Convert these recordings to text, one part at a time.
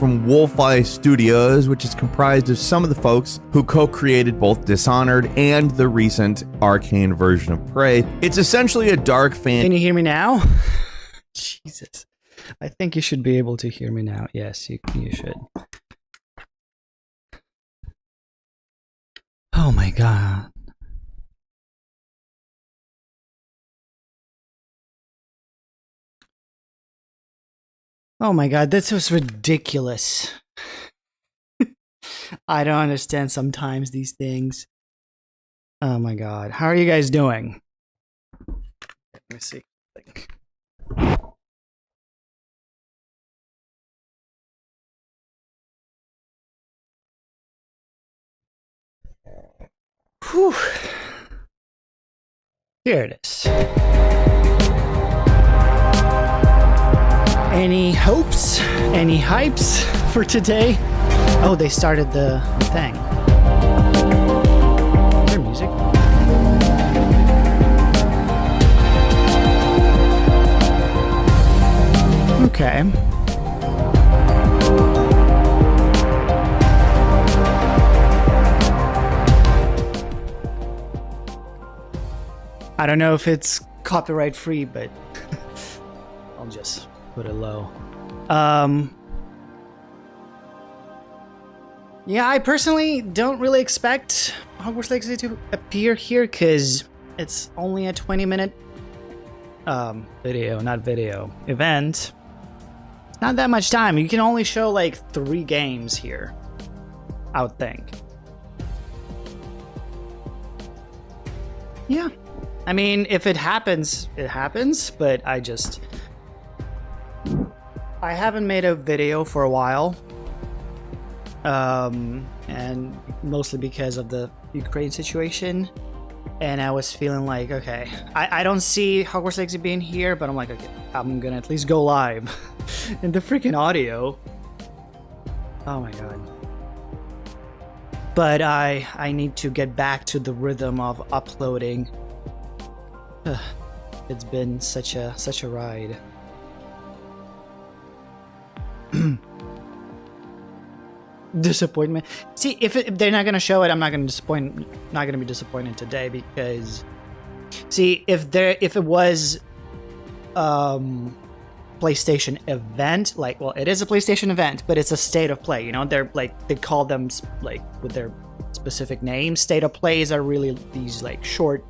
from Wolfeye Studios, which is comprised of some of the folks who co-created both Dishonored and the recent Arcane version of Prey. It's essentially a dark fan. Can you hear me now? Jesus. I think you should be able to hear me now. Yes, you should. Oh my god. Oh my god, this was ridiculous. I don't understand sometimes these things. Oh my god. How are you guys doing? Let me see. Whew. Here it is. Any hopes? Any hypes for today? Oh, they started the thing. Is there music? Okay. I don't know if it's copyright free, but I'll just put it low. Yeah, I personally don't really expect Hogwarts Legacy to appear here because it's only a 20-minute event. Not that much time. You can only show like 3 games here, I would think. Yeah. I mean, if it happens, it happens, but I haven't made a video for a while. And mostly because of the Ukraine situation. And I was feeling like, okay, I don't see Hogwarts Legacy being here, but I'm like, okay, I'm gonna at least go live. And the freaking audio. Oh my god. But I need to get back to the rhythm of uploading. It's been such a ride. Disappointment. See, if they're not gonna show it, I'm not gonna be disappointed today because, see, if it was PlayStation event, like, well, it is a PlayStation event, but it's a state of play. You know, they're like, they call them like with their specific name. State of plays are really these like short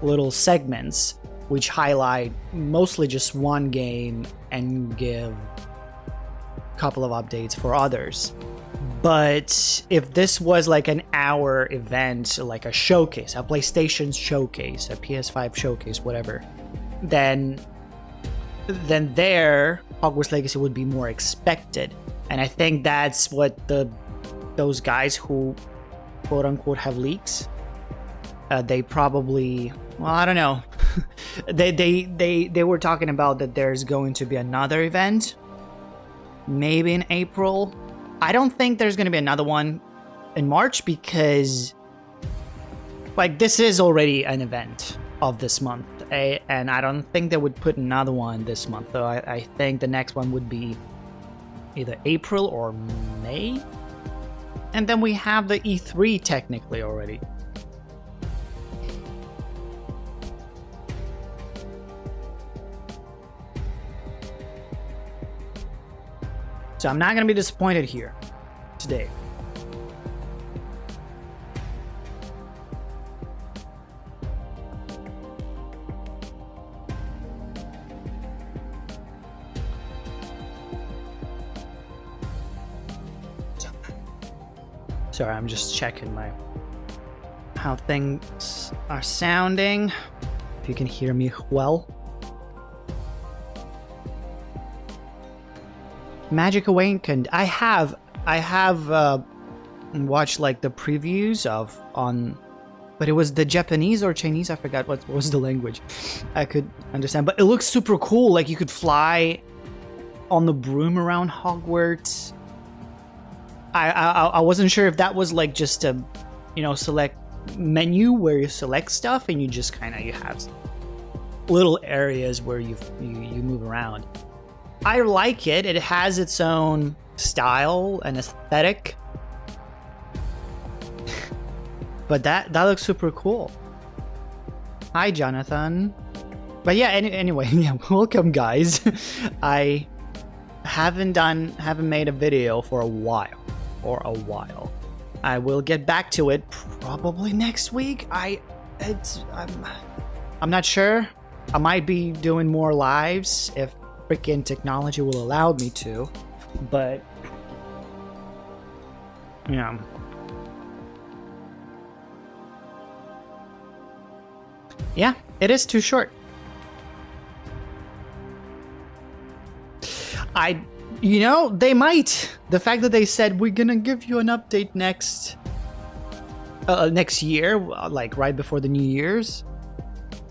little segments which highlight mostly just one game and give a couple of updates for others. But if this was like an hour event, like a showcase, a PlayStation showcase, a PS5 showcase, whatever, then there Hogwarts Legacy would be more expected. And I think that's what those guys who quote unquote have leaks, they probably, well, I don't know. they were talking about that there's going to be another event, maybe in April. I don't think there's going to be another one in March because, like, this is already an event of this month, and I don't think they would put another one this month. Though I think the next one would be either April or May, and then we have the E3 technically already. So I'm not going to be disappointed here today. Sorry, I'm just checking how things are sounding. If you can hear me well. Magic Awakened. I have watched like the previews but it was the Japanese or Chinese. I forgot what was the language. I could understand, but it looks super cool. Like you could fly on the broom around Hogwarts. I wasn't sure if that was like just a, select menu where you select stuff and you just you have little areas where you move around. I like it. It has its own style and aesthetic. But that looks super cool. Hi, Jonathan. But yeah, anyway, yeah, welcome, guys. I haven't made a video for a while. I will get back to it probably next week. I'm not sure. I might be doing more lives if freaking technology will allow me to. But yeah. Yeah, it is too short. They might. The fact that they said we're gonna give you an update next year, like right before the New Year's,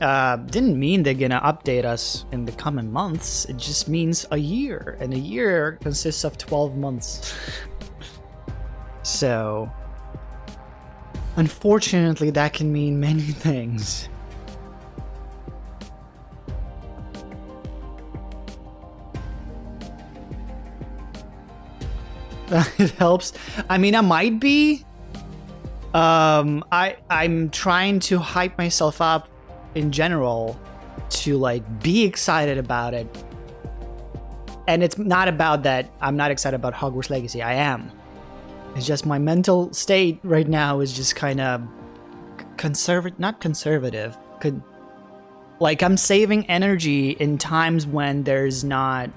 didn't mean they're gonna update us in the coming months. It just means a year, and a year consists of 12 months. So, unfortunately, that can mean many things. It helps. I mean, I might be. I'm trying to hype myself up in general to like be excited about it. And it's not about that I'm not excited about Hogwarts Legacy. I am. It's just my mental state right now is just kind of not conservative. Like I'm saving energy in times when I'm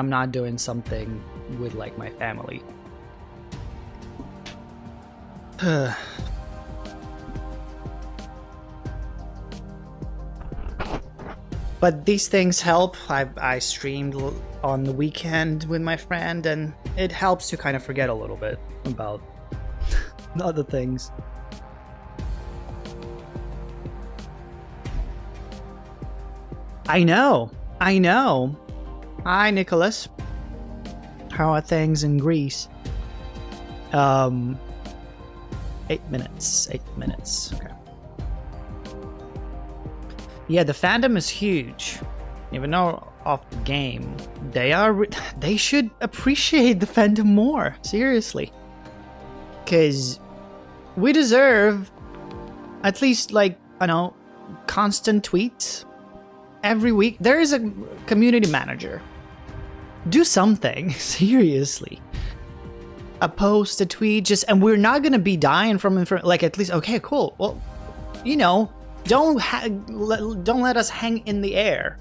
not doing something with like my family. But these things help. I streamed on the weekend with my friend, and it helps to kind of forget a little bit about other things. I know. Hi, Nicholas. How are things in Greece? 8 minutes. Okay. Yeah, the fandom is huge. Even though off the game, they should appreciate the fandom more. Seriously. Because we deserve at least, like, I know, constant tweets every week. There is a community manager. Do something, seriously. A post, a tweet, and we're not gonna be dying from like, at least, okay, cool. Well, don't let us hang in the air.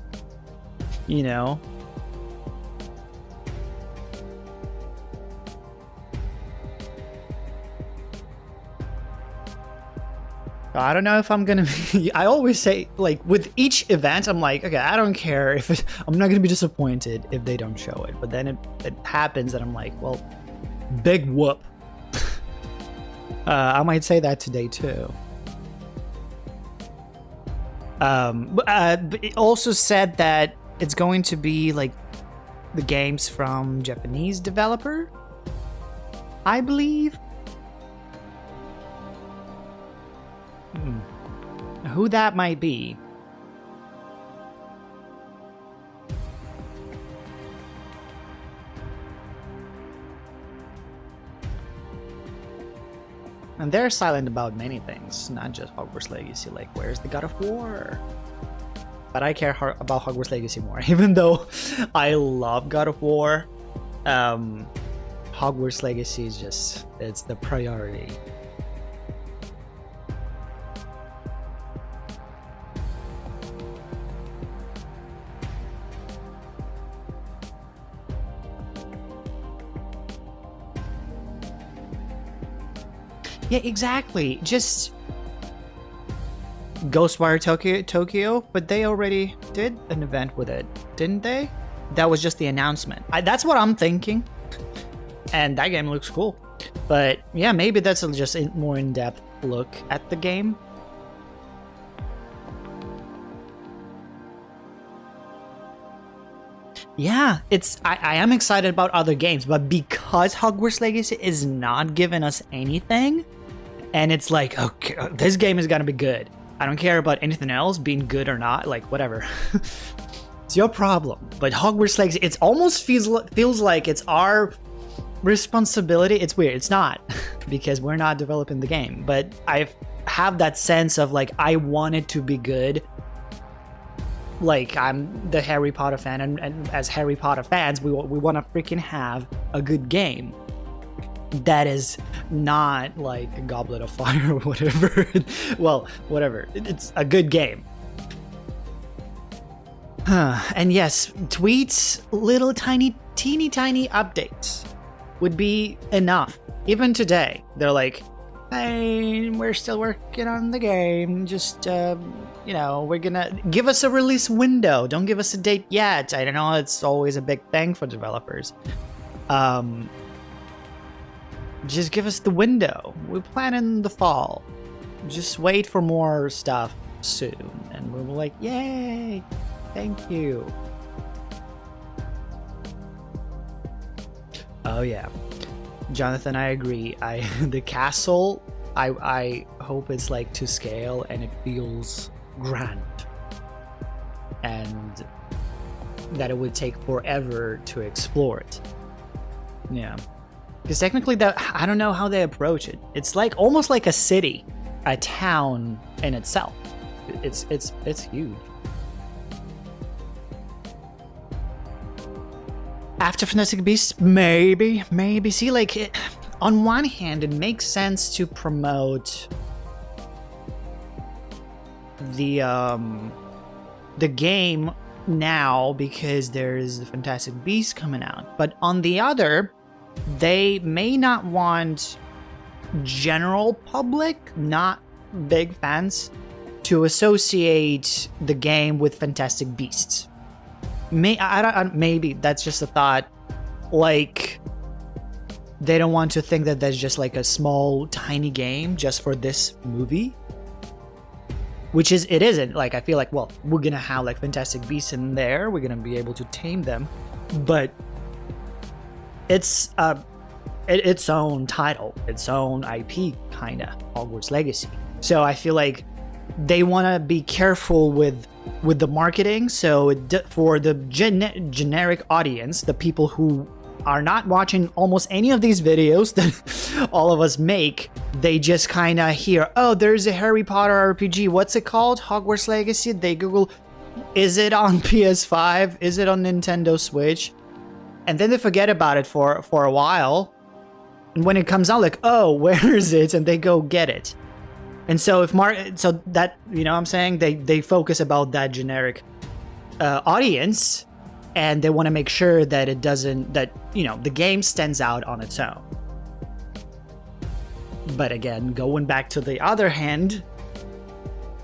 I don't know if I'm gonna be. I always say, like, with each event, I'm like, okay, I don't care if I'm not gonna be disappointed if they don't show it. But then it happens, and I'm like, well, big whoop. I might say that today too. But it also said that it's going to be like the games from Japanese developer, I believe. Who that might be. And they're silent about many things, not just Hogwarts Legacy, like where's the God of War? But I care about Hogwarts Legacy more, even though I love God of War. Hogwarts Legacy is just, it's the priority. Yeah, exactly. Just Ghostwire Tokyo, but they already did an event with it, didn't they? That was just the announcement. That's what I'm thinking. And that game looks cool. But yeah, maybe that's just a more in-depth look at the game. Yeah, I am excited about other games, but because Hogwarts Legacy is not giving us anything, and it's like, okay, this game is gonna be good. I don't care about anything else being good or not, like whatever. It's your problem. But Hogwarts Legacy, it almost feels like it's our responsibility. It's weird. It's not, because we're not developing the game. But I have that sense of like, I want it to be good. Like, I'm the Harry Potter fan, and as Harry Potter fans, we want to freaking have a good game that is not like a Goblet of Fire or whatever. Well, whatever. It's a good game. And yes, tweets, little teeny tiny updates would be enough. Even today, they're like, hey, we're still working on the game. Just, we're gonna give us a release window. Don't give us a date yet. I don't know. It's always a big thing for developers. Just give us the window. We plan in the fall. Just wait for more stuff soon. And we're like, yay. Thank you. Oh yeah, Jonathan, I agree. The castle, I hope it's like to scale and it feels grand, and that it would take forever to explore it. Yeah, because technically I don't know how they approach it. It's like almost like a city, a town in itself. It's huge. After Fantastic Beasts, maybe. See, like, on one hand, it makes sense to promote the game now because there's the Fantastic Beasts coming out. But on the other, they may not want general public, not big fans, to associate the game with Fantastic Beasts. Maybe that's just a thought. Like, they don't want to think that that's just like a small, tiny game just for this movie. Which it isn't. Like, I feel like, well, we're gonna have like Fantastic Beasts in there. We're gonna be able to tame them. But it's its own title, its own IP, kinda, Hogwarts Legacy. So I feel like they want to be careful with the marketing, so for the generic audience, the people who are not watching almost any of these videos that all of us make, they just kind of hear, oh, there's a Harry Potter RPG, what's it called? Hogwarts Legacy. They Google, is it on PS5? Is it on Nintendo Switch? And then they forget about it for a while, and when it comes out, like, oh, where is it? And they go get it. And so so that, you know what I'm saying, they focus about that generic audience, and they want to make sure that the game stands out on its own. But again, going back to the other hand,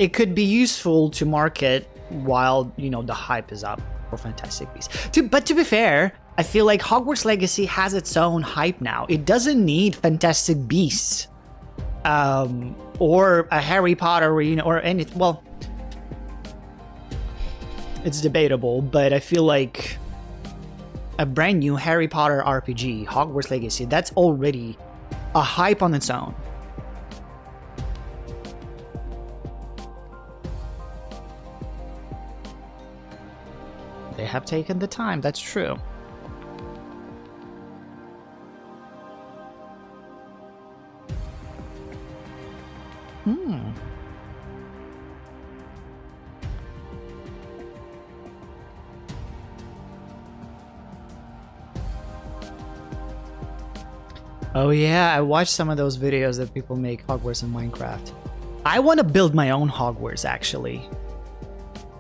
it could be useful to market while, the hype is up for Fantastic Beasts. But to be fair, I feel like Hogwarts Legacy has its own hype now. It doesn't need Fantastic Beasts. Or a Harry Potter, or anything. Well, it's debatable, but I feel like a brand new Harry Potter RPG, Hogwarts Legacy, that's already a hype on its own. They have taken the time, that's true. Oh yeah, I watched some of those videos that people make Hogwarts in Minecraft. I want to build my own Hogwarts, actually.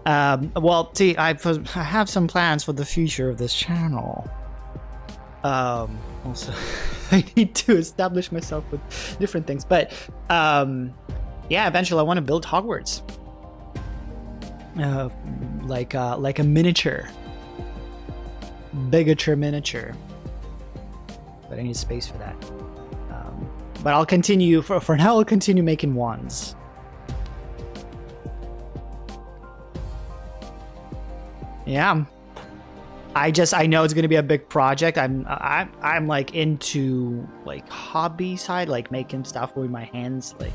Well, see, I have some plans for the future of this channel. Also, I need to establish myself with different things, but yeah, eventually I want to build Hogwarts. Like a miniature, bigature miniature. But I need space for that. But I'll continue, for now, I'll continue making wands. Yeah. I know it's gonna be a big project. I'm like into like hobby side, like making stuff with my hands, like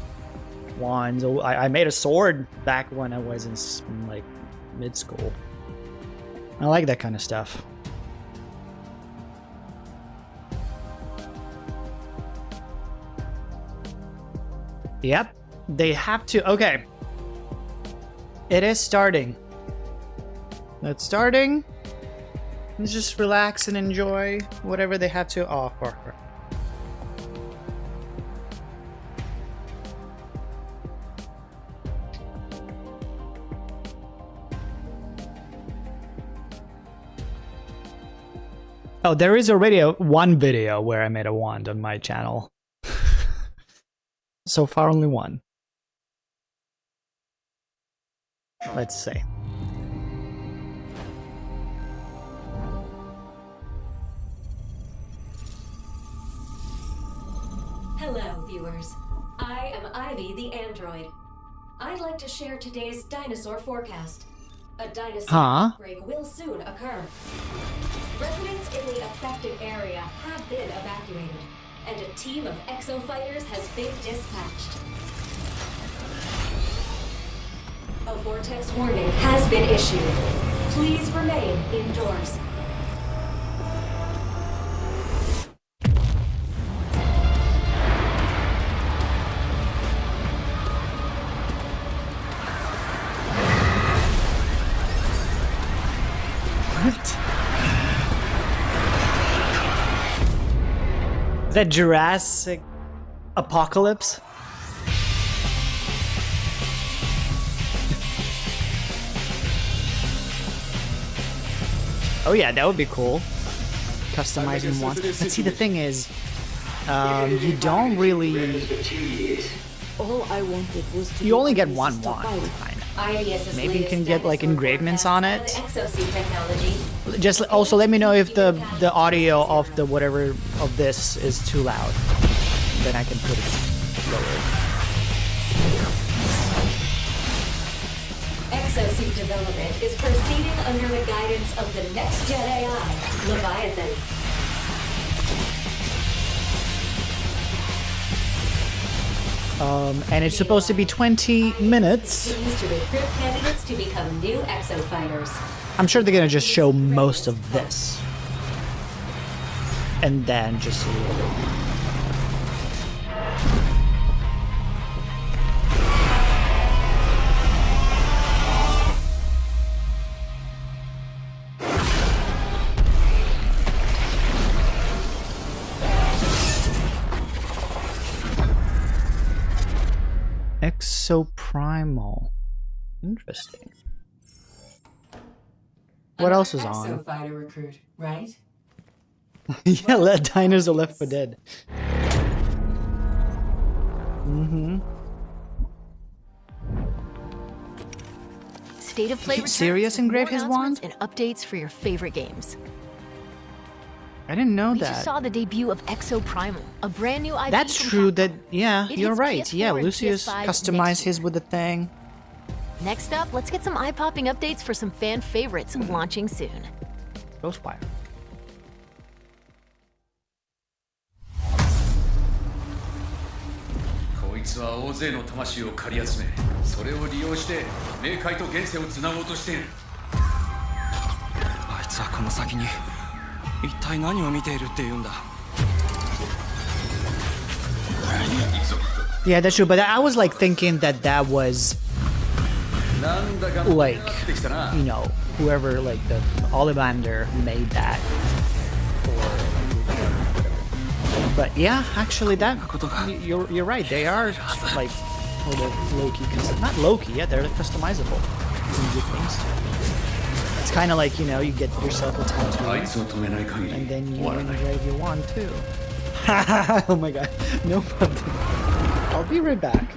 wands. I made a sword back when I was in like mid school. I like that kind of stuff. Yep, they have to. Okay. It is starting. It's starting. Let's just relax and enjoy whatever they have to offer. Oh, there is already one video where I made a wand on my channel. So far, only one. Let's see. Hello, viewers. I am Ivy the android. I'd like to share today's dinosaur forecast. A dinosaur outbreak will soon occur. Residents in the affected area have been evacuated, and a team of exofighters has been dispatched. A vortex warning has been issued. Please remain indoors. Is that Jurassic Apocalypse? Oh yeah, that would be cool. Customizing one. But see, the thing is, you don't really... All I wanted was to You only get one wand, kind of. Maybe you can get like engravements on it. Just also let me know if the audio of the whatever of this is too loud. Then I can put it lower. Exosuit development is proceeding under the guidance of the next-gen AI, Leviathan. And it's supposed to be 20 minutes. To recruit candidates to become new exofighters. I'm sure they're gonna just show most of this. And then just a little bit. Exoprimal. Interesting. What else is on? Exofighter recruit, right? Yeah, let diners are left for dead. State of Play returns Serious with engraved more his wand? announcements and updates for your favorite games. I didn't know We just that. saw the debut of Exoprimal, a brand new IP. That's from true. Capcom. That yeah, It you're hits right. PS4 Yeah, and Lucius PS5 customized next his with the thing. Next up, let's get some eye-popping updates for some fan favorites launching soon. Ghostwire. Yeah, that's true. But I was like thinking that was like, you know, whoever like the Ollivander made that. But yeah, actually, that you're right. They are like sort of low-key, not low-key. Yeah, they're customizable. It's kind of like, you know, you get yourself a tattoo, and then you engrave your wand too. Oh my god, no problem. I'll be right back.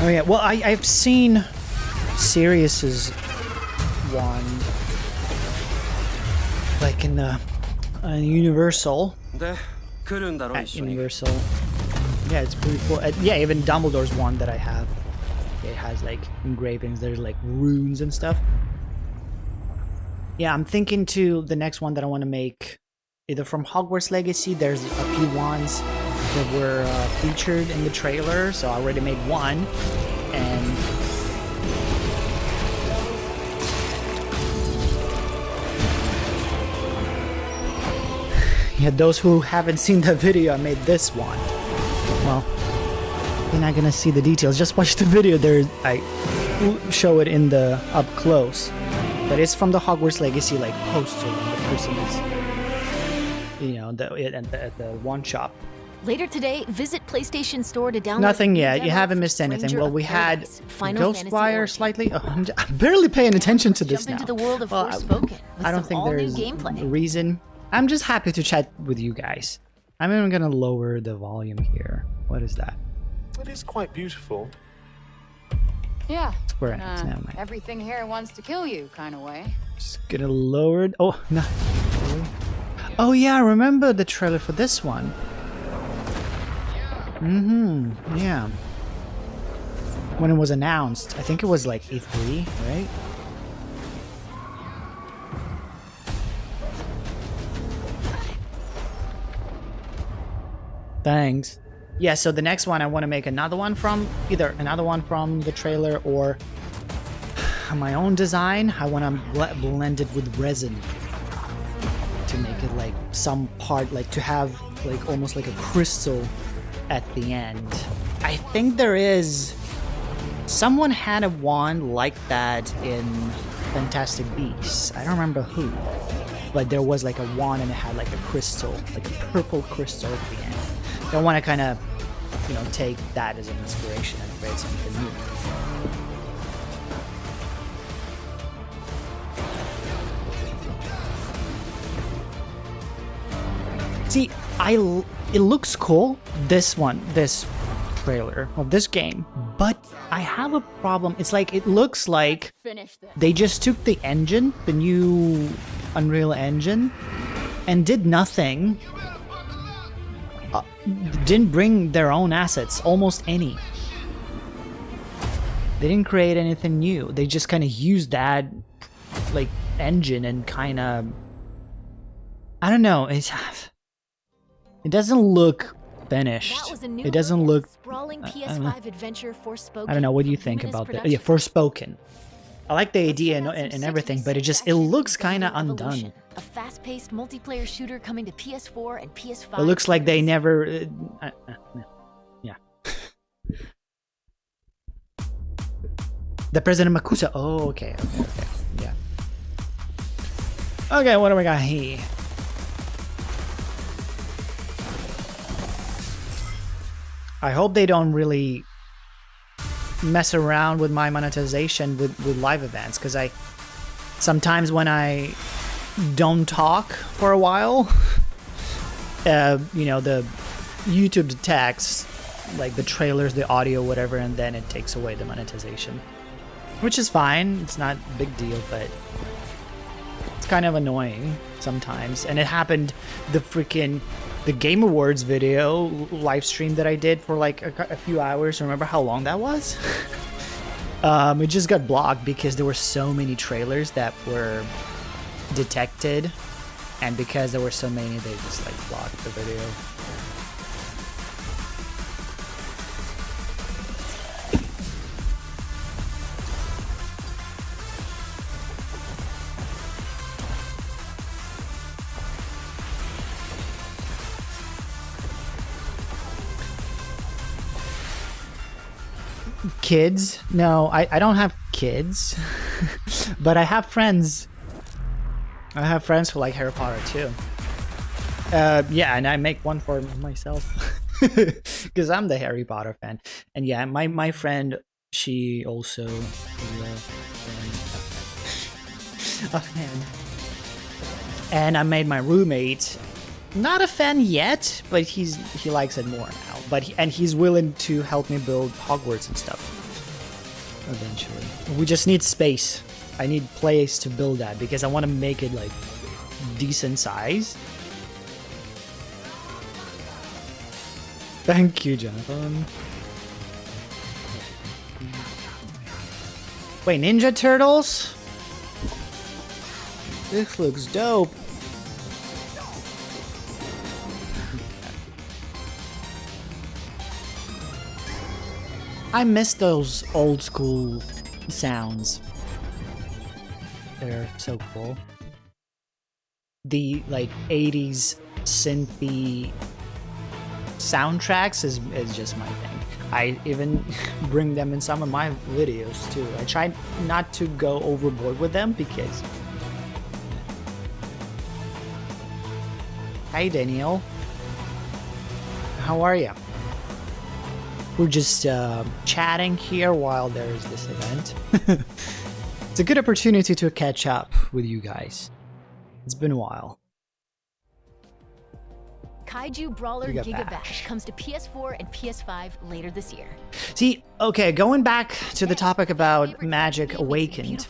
Oh yeah, well I've seen Sirius's wand, like in the Universal. At Universal. Yeah, it's pretty cool. Yeah, even Dumbledore's wand that I have, it has like engravings. There's like runes and stuff. Yeah, I'm thinking to the next one that I want to make, either from Hogwarts Legacy. There's a few wands that were featured in the trailer, so I already made one, and yeah, those who haven't seen the video, I made this wand. Well, you're not gonna see the details. Just watch the video. There, I show it in the up close, but it's from the Hogwarts Legacy like poster. The person is, you know, at the wand shop. Later today, visit PlayStation Store to download. Nothing yet. You haven't missed anything. Well, we had Ghostwire slightly. Oh, I'm barely paying attention to this now. Jump into the world of Forspoken. I don't think there's a reason. I'm just happy to chat with you guys. I'm even gonna lower the volume here. What is that? It is quite beautiful. Yeah. Square Enix. Never mind. Everything here wants to kill you, kind of way. Just gonna lower it. Oh no. Oh yeah, I remember the trailer for this one. Yeah. When it was announced, I think it was like E3, right? Thanks. Yeah, so the next one I want to make another one from the trailer or my own design. I want to blend it with resin to make it like some part, like to have like almost like a crystal at the end. I think there is someone had a wand like that in Fantastic Beasts. I don't remember who, but there was like a wand and it had like a crystal, like a purple crystal at the end. So I want to kind of, you know, take that as an inspiration and create something new. See, it looks cool, this trailer of this game, but I have a problem. It's like, it looks like they just took the engine, the new Unreal Engine, and did nothing. Didn't bring their own assets, almost any. They didn't create anything new. They just kind of used that, like, engine and kind of, I don't know. It doesn't look finished. It doesn't look. Sprawling PS5 adventure Forspoken. I don't know. What do you think about that? Yeah, Forspoken. I like the idea and everything, but it looks kind of undone. A fast-paced multiplayer shooter coming to PS4 and PS5. It looks like they never. Yeah. The President Makusa. Oh, okay. Yeah. Okay, what do we got here? I hope they don't really mess around with my monetization with live events, because sometimes when I don't talk for a while, you know, the YouTube detects like the trailers, the audio, whatever, and then it takes away the monetization, which is fine. It's not a big deal, but it's kind of annoying sometimes. And it happened the Game Awards video live stream that I did for like a few hours. Remember how long that was? It just got blocked because there were so many trailers that were detected, and because there were so many, they just like blocked the video. Kids? No, I don't have kids, but I have friends. I have friends who like Harry Potter too. Yeah, and I make one for myself because I'm the Harry Potter fan. And yeah, my friend, she also is a fan. And I made my roommate not a fan yet, but he likes it more now. But he's willing to help me build Hogwarts and stuff. eventually. We just need space. I need place to build that because I want to make it like decent size. Thank you, Jonathan. Wait, Ninja Turtles? This looks dope. I miss those old school sounds. They're so cool. The like 80s synthy soundtracks is just my thing. I even bring them in some of my videos too. I try not to go overboard with them because... Hi Daniel. How are you? We're just chatting here while there's this event. It's a good opportunity to catch up with you guys. It's been a while. Kaiju Brawler Giga Bash comes to PS4 and PS5 later this year. See, okay, going back to the topic about Magic Awakened,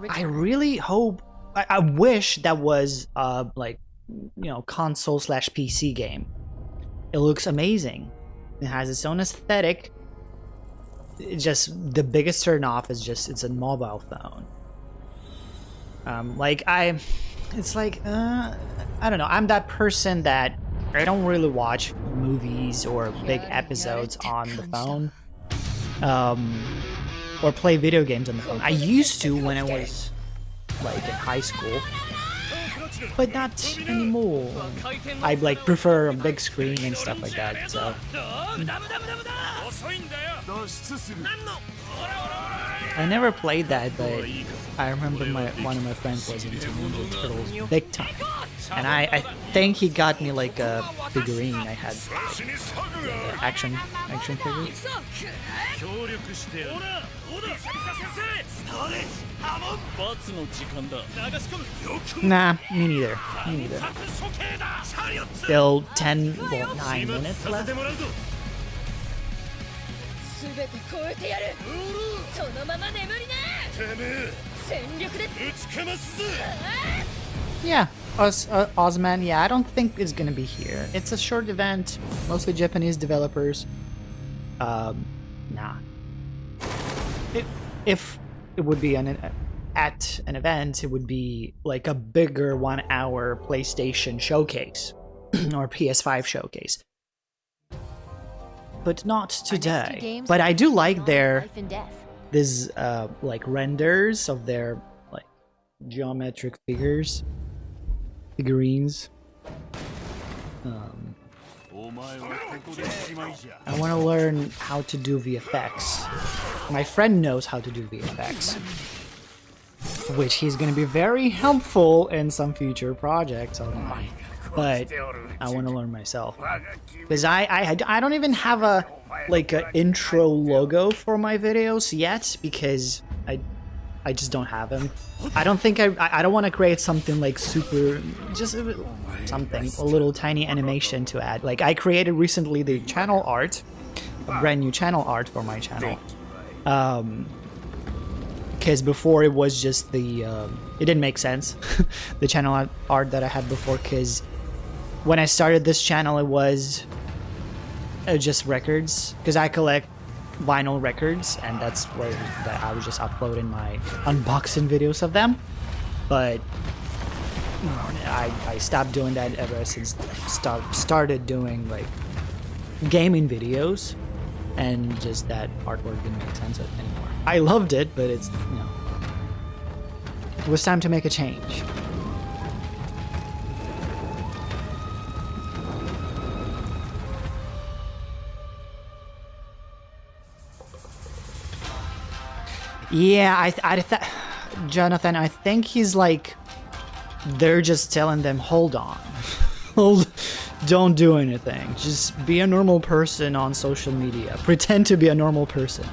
I really hope, I wish that was like, you know, console/PC game. It looks amazing. It has its own aesthetic. It's just the biggest turn off is just it's a mobile phone. It's like I don't know. I'm that person that I don't really watch movies or big episodes on the phone, or play video games on the phone. I used to when I was like in high school, but not anymore. I like prefer a big screen and stuff like that. So I never played that, but I remember one of my friends was into Ninja Turtles big time, and I think he got me like a figurine. I had action figures. Nah, me neither. Still 9 minutes left. Yeah, Ozman, yeah, I don't think it's gonna be here. It's a short event, mostly Japanese developers. Nah. If it would be at an event, it would be like a bigger 1 hour PlayStation showcase or PS5 showcase. But not today. But I do like this like renders of their like geometric figurines. I want to learn how to do VFX. My friend knows how to do VFX, which he's going to be very helpful in some future projects. But I want to learn myself because I don't even have a intro logo for my videos yet because I just don't have them. I don't think I don't want to create something like super, just something, a little tiny animation to add. Like I created recently the channel art, a brand new channel art for my channel. Because before it was just the, it didn't make sense, the channel art that I had before, because when I started this channel it was just records, because I collect vinyl records, and that's where I was just uploading my unboxing videos of them. But I stopped doing that ever since started doing like gaming videos, and just that artwork didn't make sense anymore. I loved it, but it's, you know, it was time to make a change. Yeah, Jonathan, I think he's like, they're just telling them, hold on, don't do anything. Just be a normal person on social media. Pretend to be a normal person.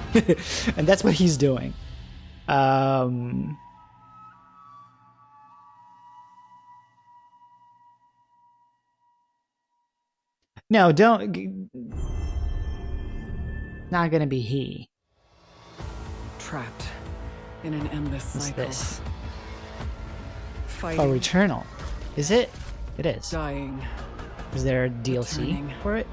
And that's what he's doing. No, don't. Not gonna be he. trapped in an endless What's cycle. this? Fighting, Oh, Returnal. Is it? It is. dying, Is there a DLC returning. for it?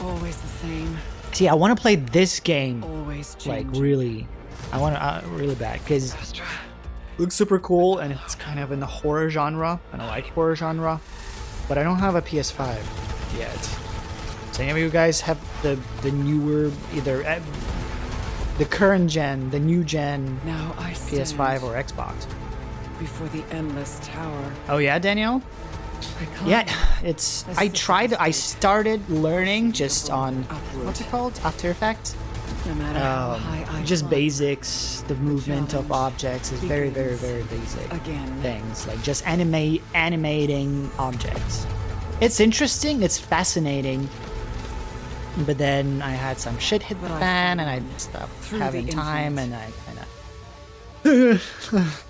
always the same, See, I want to play this game always like changing. really. I want to really bad because looks super cool and it's kind of in the horror genre, and I like horror genre, but I don't have a PS5 yet. So any of you guys have the newer, either the current gen, the new gen Now I stand PS5 or Xbox? before the endless tower. Oh yeah, Danielle? I can't Yeah, it's. I tried. I started learning just on what's it called? After Effects. no matter how high I Just climb. basics. The movement of challenge objects is very, very, begins very basic again. things. Like just animating objects. It's interesting. It's fascinating. But then I had some shit hit the But I fan, and I found stopped through having the time, and infinite. I kind of.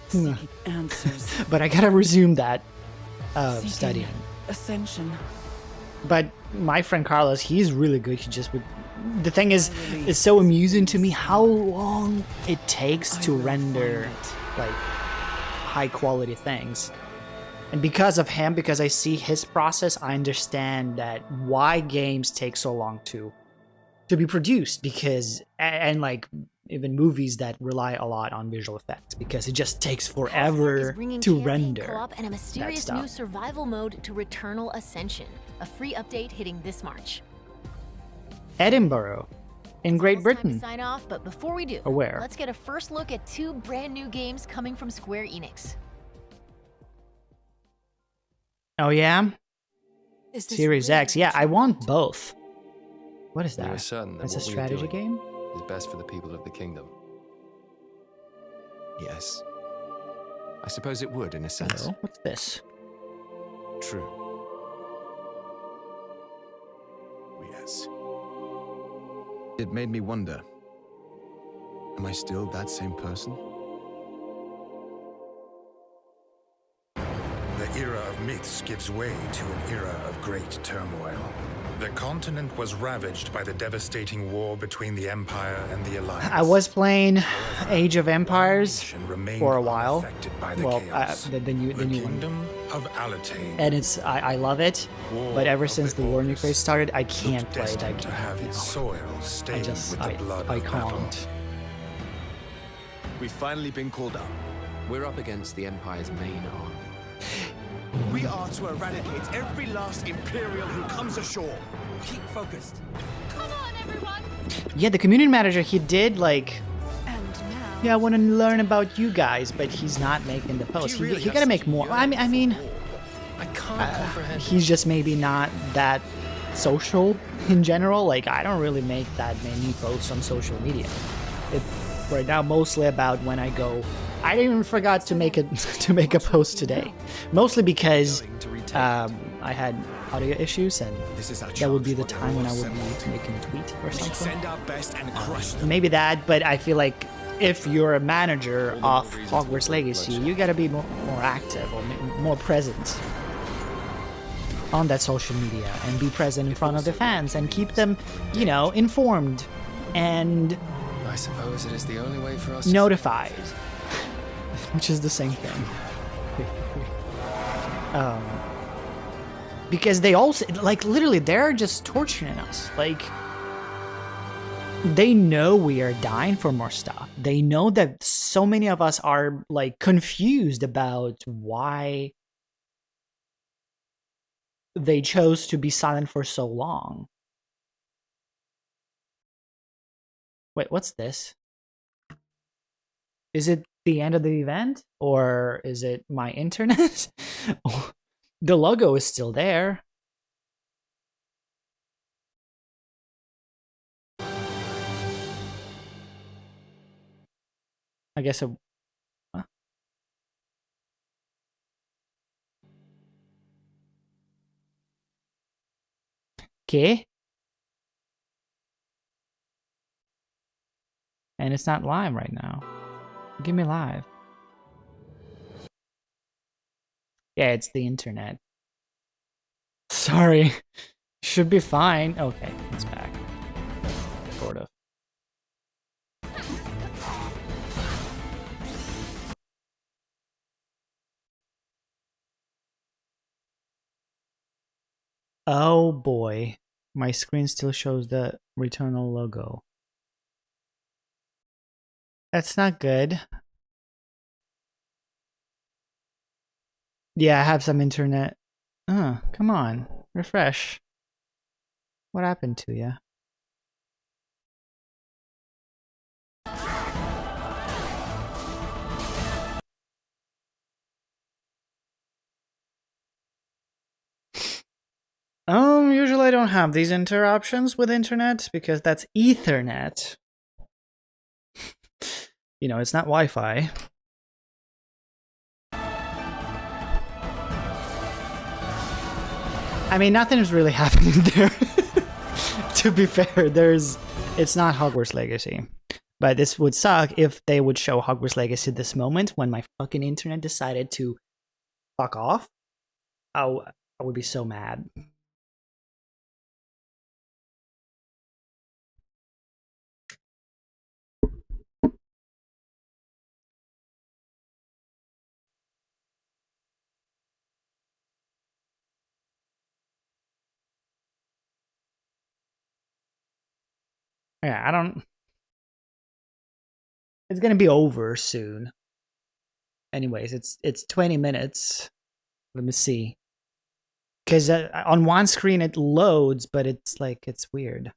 Seeking answers. But I gotta resume that Seeking studying. Ascension. But my friend Carlos, he's really good. He just would. The thing is, it's so amusing to me how long it takes to render like high quality things. And because of him, because I see his process, I understand that why games take so long to be produced. Because and like even movies that rely a lot on visual effects, because it just takes Is forever bringing to campaign render. co-op and a mysterious stuff. new survival mode to Returnal Ascension. A free update hitting this March. Edinburgh, in Great Almost time to Britain. sign off, but before we do, Or where? let's get a first look at 2 brand new games coming from Square Enix. Oh yeah, Is this Series really X. Yeah, I want both. What is We were that? certain that That's a what we were strategy doing game? is best for the people of the kingdom. Yes. I suppose it would, in a sense. Hello? What's this? True. Yes. It made me wonder. Am I still that same person? The era of myths gives way to an era of great turmoil. The continent was ravaged by the devastating war between the Empire and the Alliance. I was playing Age of Empires Nation remained for a while. unaffected by the Well, chaos. the new one. Kingdom of Alatane. And it's I love it, War but ever of since the War Nuclear started, I can't looked play that destined to game. have its soil I stained just with the blood I of battle. can't. We've finally been called up. We're up against the Empire's main army. We are to eradicate every last Imperial who comes ashore. Keep focused. Come on, everyone! Yeah, the community manager, he did like, And now. yeah, I want to learn about you guys, but he's not making the post. He gotta make more. I mean, I can't comprehend. he's just maybe not that social in general. Like, I don't really make that many posts on social media. It right now mostly about when I go. I even forgot to make it to make a post today, mostly because I had audio issues, and that would be the time when I would be making a tweet or something. Send our best and crush them. Maybe that, but I feel like if you're a manager of Hogwarts Legacy, you gotta be more active or more present on that social media and be present in front of the fans and keep them, you know, informed and I suppose it is the only way for us notified, which is the same thing. Because they also, like, literally, they're just torturing us. Like, they know we are dying for more stuff. They know that so many of us are, like, confused about why they chose to be silent for so long. Wait, what's this? Is it the end of the event? Or is it my internet? The logo is still there. I guess it... Huh? Okay. And it's not live right now. Give me live. Yeah, it's the internet. Sorry. Should be fine. Okay, it's back. Sort of. Oh boy. My screen still shows the Returnal logo. That's not good. Yeah, I have some internet. Come on. Refresh. What happened to you? Usually I don't have these options with internet because that's Ethernet. You know, it's not Wi-Fi. I mean, nothing's really happening there. To be fair, it's not Hogwarts Legacy. But this would suck if they would show Hogwarts Legacy this moment when my fucking internet decided to fuck off. Oh, I would be so mad. Yeah, I don't... It's gonna be over soon. Anyways, it's 20 minutes. Let me see. Because on one screen it loads, but it's like, it's weird.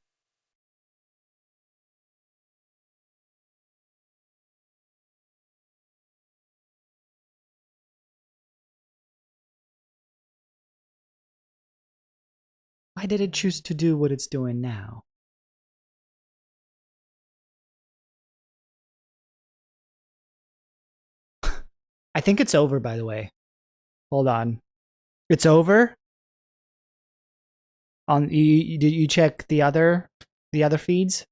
Why did it choose to do what it's doing now? I think it's over, by the way. Hold on. It's over? On did you check the other feeds?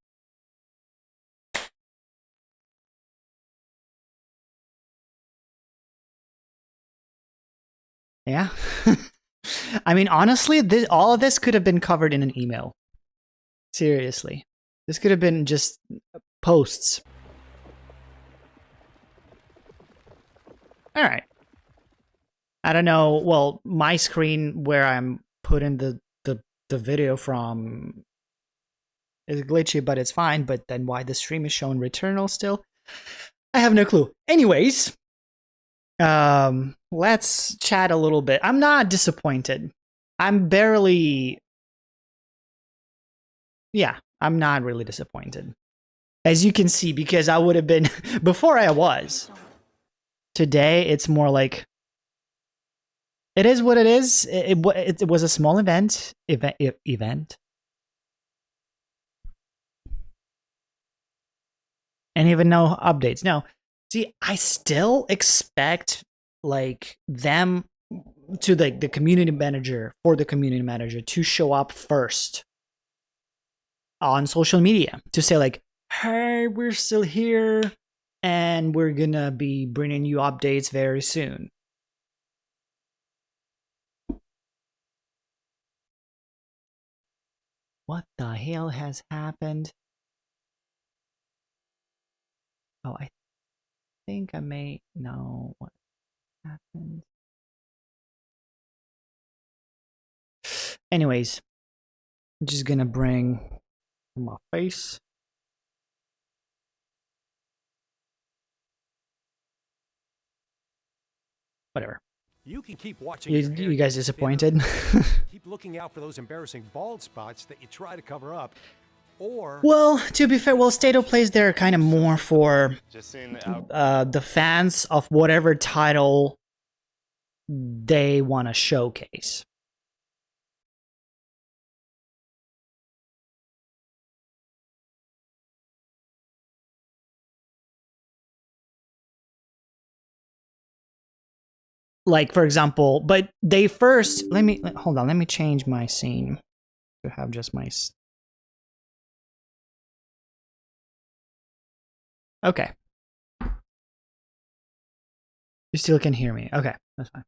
Yeah. I mean, honestly, all of this could have been covered in an email. Seriously. This could have been just posts. All right. I don't know. Well, my screen where I'm putting the video from is glitchy, but it's fine. But then why the stream is showing Returnal still? I have no clue. Anyways, let's chat a little bit. I'm not disappointed. I'm barely... Yeah, I'm not really disappointed. As you can see, because I would have been... Before I was. Today, it's more like... It is what it is. It was a small event. And even no updates. No. See, I still expect like them to the community manager, for the community manager to show up first on social media to say like, hey, we're still here and we're gonna be bringing you updates very soon. What the hell has happened? Oh, I think I may know what happened. Anyways, I'm just gonna bring my face. Whatever. You can keep watching. You guys disappointed? Keep looking out for those embarrassing bald spots that you try to cover up. Or well, to be fair, well, State of Plays there kind of more for the fans of whatever title they want to showcase. Like, for example, but they first... Hold on, let me change my scene to have just my... Okay. You still can hear me. Okay, that's fine.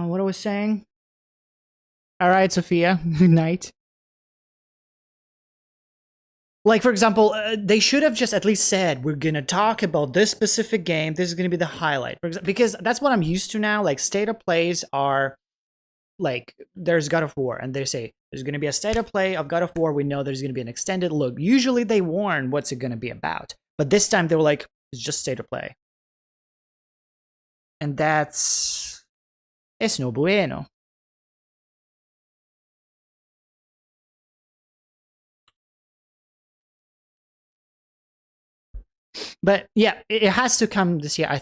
What I was saying? Alright, Sophia. Good night. Like, for example, they should have just at least said, we're gonna talk about this specific game. This is gonna be the highlight. Because that's what I'm used to now. Like, State of Plays are like there's God of War, and they say there's going to be a state of play of God of War. We know there's going to be an extended look. Usually they warn what's it going to be about, but this time they were like, it's just state of play, and it's no bueno. But yeah, it has to come this year. I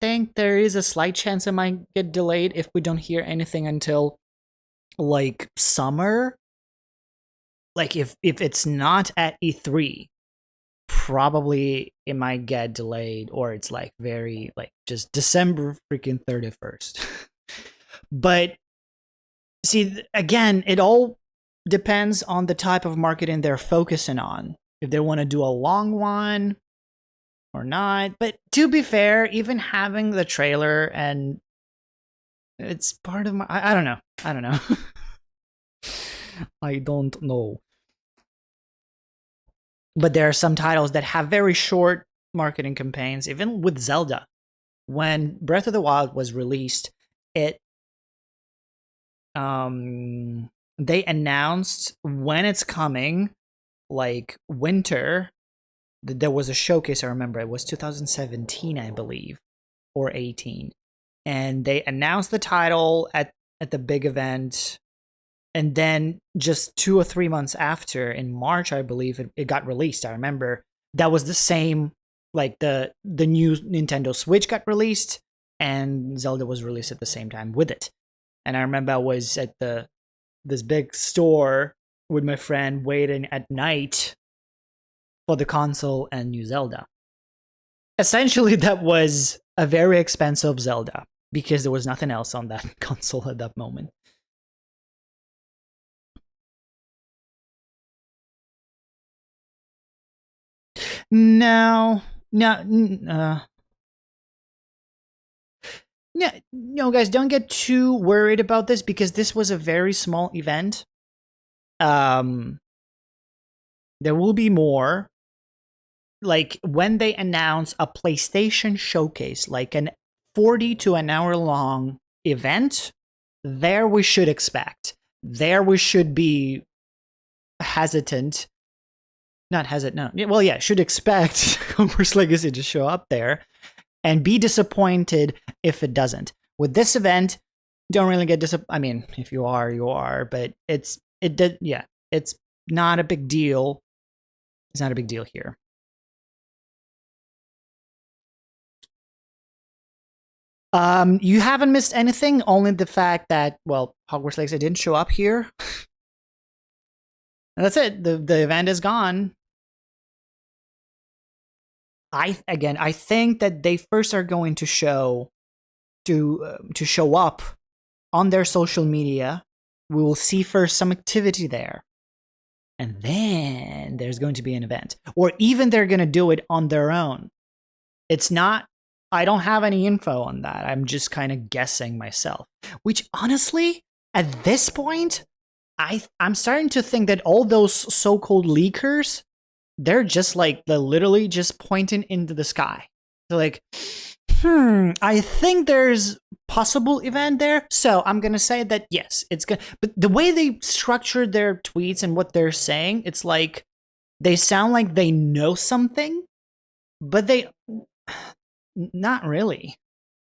think there is a slight chance it might get delayed if we don't hear anything until like summer. Like if it's not at E3, probably it might get delayed, or it's like very like just December freaking 31st. But see, again, it all depends on the type of marketing they're focusing on. If they want to do a long one or not. But to be fair, even having the trailer, and it's part of my, I don't know. I don't know. I don't know. But there are some titles that have very short marketing campaigns, even with Zelda. When Breath of the Wild was released, they announced when it's coming, like winter. There was a showcase, I remember. It was 2017, I believe, or 18. And they announced the title at the big event. And then just 2 or 3 months after, in March, I believe, it got released. I remember that was the same, like the new Nintendo Switch got released and Zelda was released at the same time with it. And I remember I was at this big store with my friend waiting at night for the console and new Zelda. Essentially, that was a very expensive Zelda because there was nothing else on that console at that moment. No, guys, don't get too worried about this because this was a very small event. There will be more. Like when they announce a PlayStation showcase, like an 40 to an hour long event, there we should expect. There we should be hesitant. Not hesitant, no. Well, yeah, should expect Hogwarts Legacy to show up there and be disappointed if it doesn't. With this event, don't really get disappointed. I mean, if you are, you are, but it's not a big deal. It's not a big deal here. You haven't missed anything, only the fact that, well, Hogwarts Legacy didn't show up here. And that's it. The event is gone. I think that they first are going to show up on their social media. We will see first some activity there, and then there's going to be an event, or even they're going to do it on their own. It's not. I don't have any info on that. I'm just kind of guessing myself. Which honestly, at this point, I'm starting to think that all those so-called leakers, they're just like, they're literally just pointing into the sky. They're like, I think there's possible event there. So I'm going to say that, yes, it's good. But the way they structured their tweets and what they're saying, it's like, they sound like they know something, but they, not really.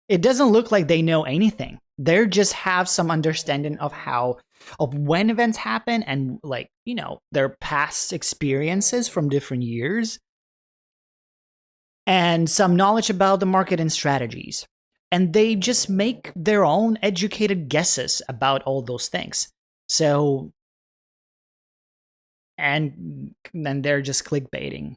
It doesn't look like they know anything. They just have some understanding of when events happen and, like, you know, their past experiences from different years and some knowledge about the market and strategies. And they just make their own educated guesses about all those things. So, and then they're just clickbaiting.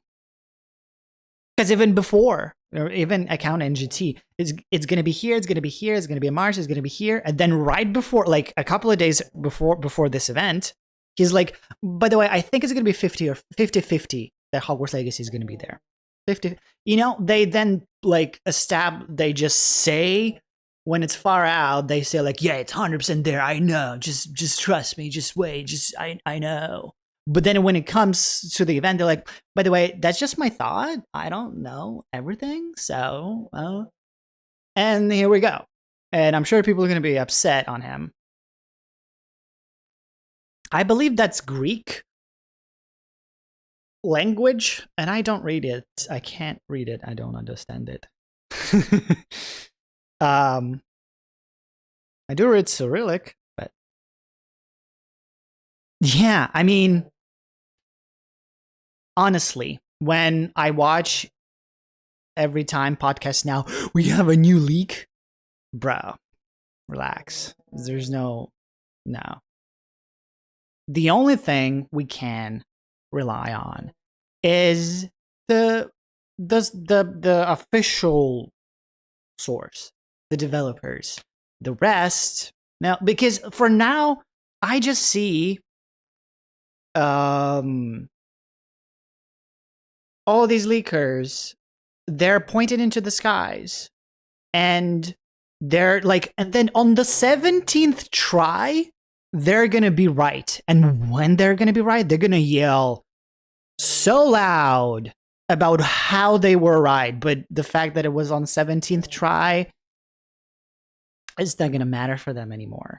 Because even before, or even account NGT, it's going to be here, it's going to be here, it's going to be in March, it's going to be here. And then right before, like a couple of days before this event, he's like, by the way, I think it's going to be 50-50 that Hogwarts Legacy is going to be there. 50. You know, they then like they just say when it's far out, they say like, yeah, it's 100% there. I know. Just trust me. Just wait. I know. But then when it comes to the event, they're like, by the way, that's just my thought. I don't know everything. So, and here we go. And I'm sure people are going to be upset on him. I believe that's Greek language, and I don't read it. I can't read it. I don't understand it. I do read Cyrillic, but yeah, I mean, honestly, when I watch every time podcast now, we have a new leak, bro, relax. There's no. The only thing we can rely on is the official source, the developers. The rest now, because for now, I just see all these leakers. They're pointed into the skies, and they're like, and then on the 17th try, they're gonna be right. And when they're gonna be right, they're gonna yell so loud about how they were right. But the fact that it was on 17th try, it's not gonna matter for them anymore.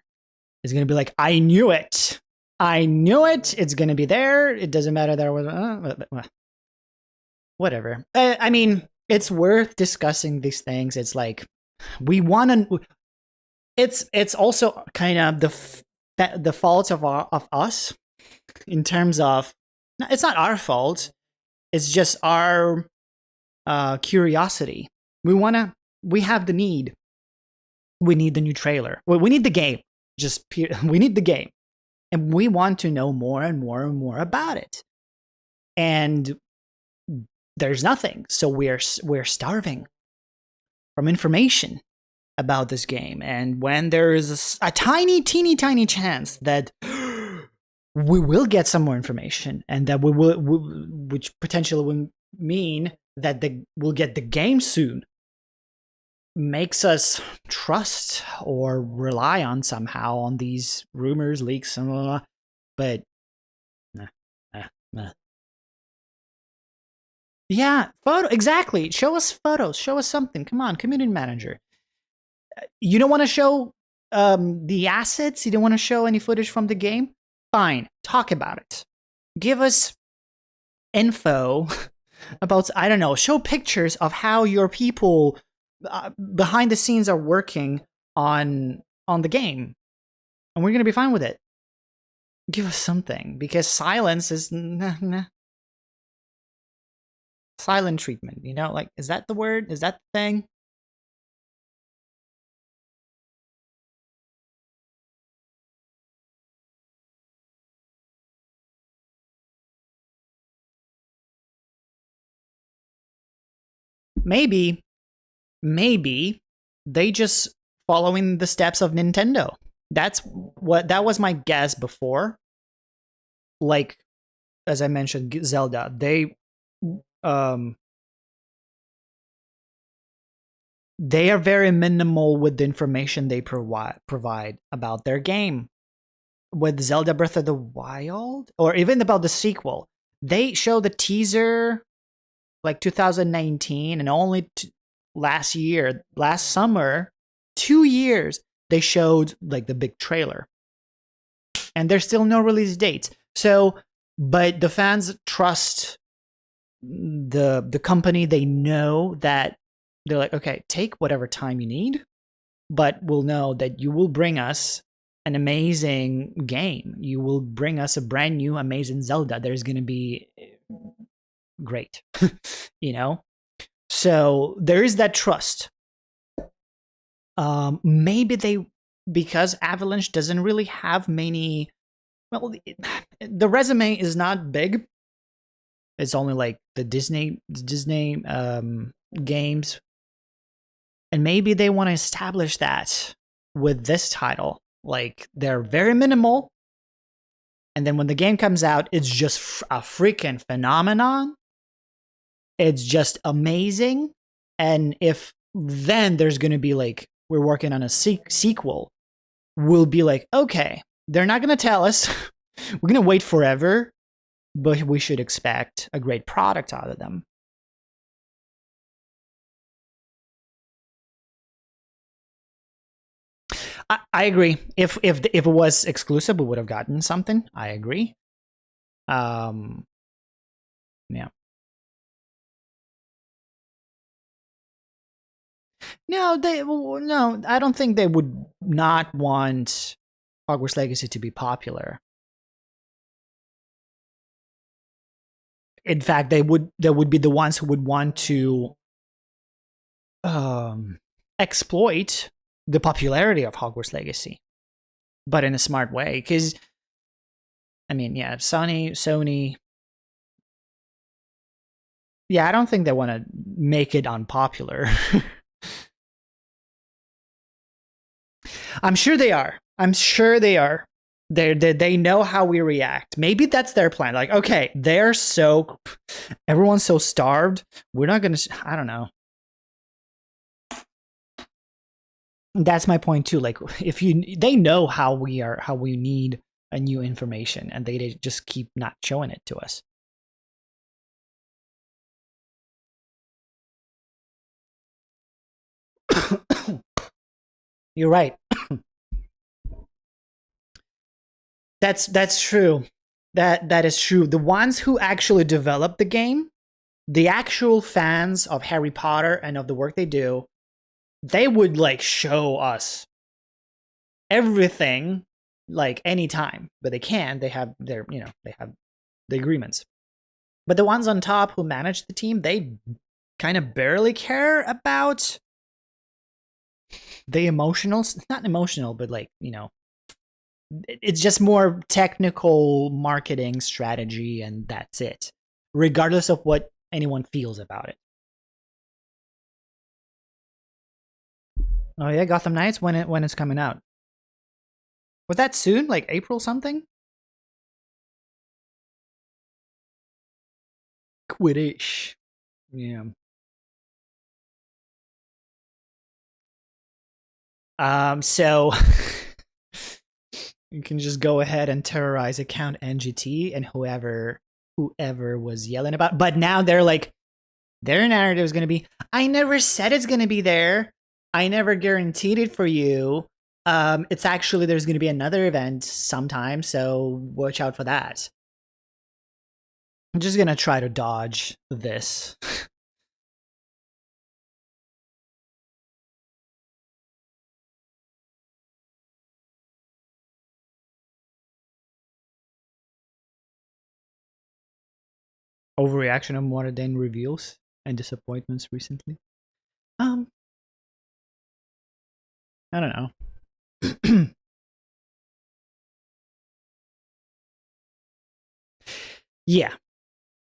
It's gonna be like, I knew it. It's gonna be there. It doesn't matter there was whatever. I mean, it's worth discussing these things. It's like we want to. It's also kind of the fault of us in terms of, it's not our fault. It's just our curiosity. We have the need. We need the new trailer. We need the game. We need the game, and we want to know more and more and more about it. And there's nothing, so we're starving from information about this game. And when there is a teeny tiny chance that we will get some more information, and that we will, which potentially will mean that we'll get the game soon, makes us trust or rely on somehow on these rumors, leaks, and blah, blah, blah. But yeah, exactly. Show us photos. Show us something. Come on, community manager. You don't want to show the assets? You don't want to show any footage from the game? Fine. Talk about it. Give us info about, I don't know, show pictures of how your people behind the scenes are working on the game. And we're going to be fine with it. Give us something, because silence is nah. Silent treatment, you know, like, is that the word? Is that the thing? Maybe they just following the steps of Nintendo. That was my guess before. Like, as I mentioned, Zelda, they are very minimal with the information they provide about their game. With Zelda Breath of the Wild, or even about the sequel, they show the teaser like 2019, and only last summer, 2 years, they showed like the big trailer, and there's still no release date. So, but the fans trust the company. They know that they're like, okay, take whatever time you need, but we'll know that you will bring us an amazing game. You will bring us a brand new amazing Zelda. There's going to be great, you know? So there is that trust. Maybe because Avalanche doesn't really have many, well, the resume is not big. It's only like the Disney games. And maybe they want to establish that with this title. Like, they're very minimal. And then when the game comes out, it's just a freaking phenomenon. It's just amazing. And if then there's going to be like, we're working on a sequel, we'll be like, okay, they're not going to tell us. We're going to wait forever, but we should expect a great product out of them. I agree. If it was exclusive, we would have gotten something. I agree. Yeah. No, I don't think they would not want Hogwarts Legacy to be popular. In fact, they would be the ones who would want to exploit the popularity of Hogwarts Legacy, but in a smart way. Because, I mean, yeah, Sony. Yeah, I don't think they want to make it unpopular. I'm sure they are. They know how we react. Maybe that's their plan. Like, okay, everyone's so starved. We're not gonna. I don't know. That's my point too. Like, they know how we need a new information, and they just keep not showing it to us. You're right. That's true. That is true. The ones who actually developed the game, the actual fans of Harry Potter and of the work they do, they would like show us everything like anytime, but they can't. They have their they have the agreements. But the ones on top who manage the team, they kind of barely care about the emotionals. Not emotional, but like, it's just more technical marketing strategy, and that's it, regardless of what anyone feels about it. Oh yeah, Gotham Knights, when it's coming out. Was that soon? Like April something? Quidditch. Yeah. So you can just go ahead and terrorize account NGT and whoever was yelling about. But now they're like, their narrative is going to be, I never said it's going to be there. I never guaranteed it for you. It's actually, there's going to be another event sometime, so watch out for that. I'm just going to try to dodge this. Overreaction of more than reveals and disappointments recently. I don't know. Yeah.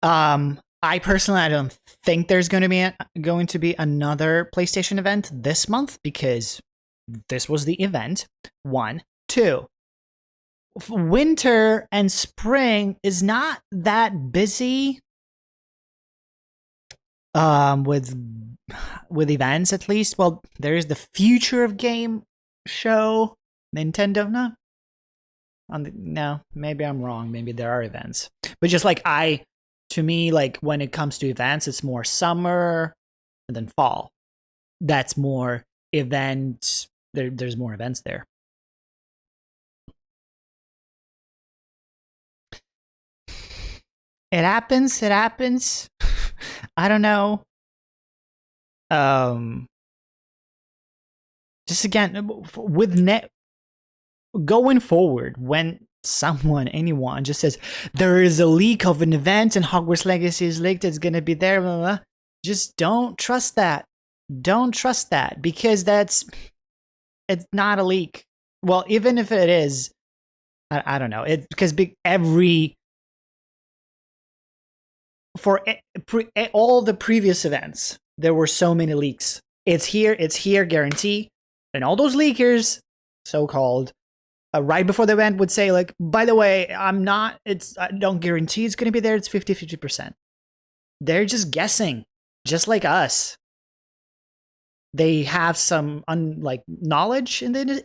I personally, I don't think there's going to be another PlayStation event this month, because this was the event. 1, 2. Winter and spring is not that busy. With events, at least. Well, there is the Future of Game show. Nintendo, no, maybe I'm wrong. Maybe there are events, but just like to me, like when it comes to events, it's more summer and then fall. That's more events. There's more events there. It happens. I don't know. Just again, with going forward, when anyone just says there is a leak of an event and Hogwarts Legacy is leaked, it's gonna be there, blah, blah, blah. Just don't trust that. Don't trust that, because it's not a leak. Well, even if it is, I don't know. Because all the previous events, there were so many leaks. It's here, guarantee. And all those leakers, so-called, right before the event would say, like, by the way, I don't guarantee it's going to be there. It's 50%. They're just guessing, just like us. They have some knowledge in the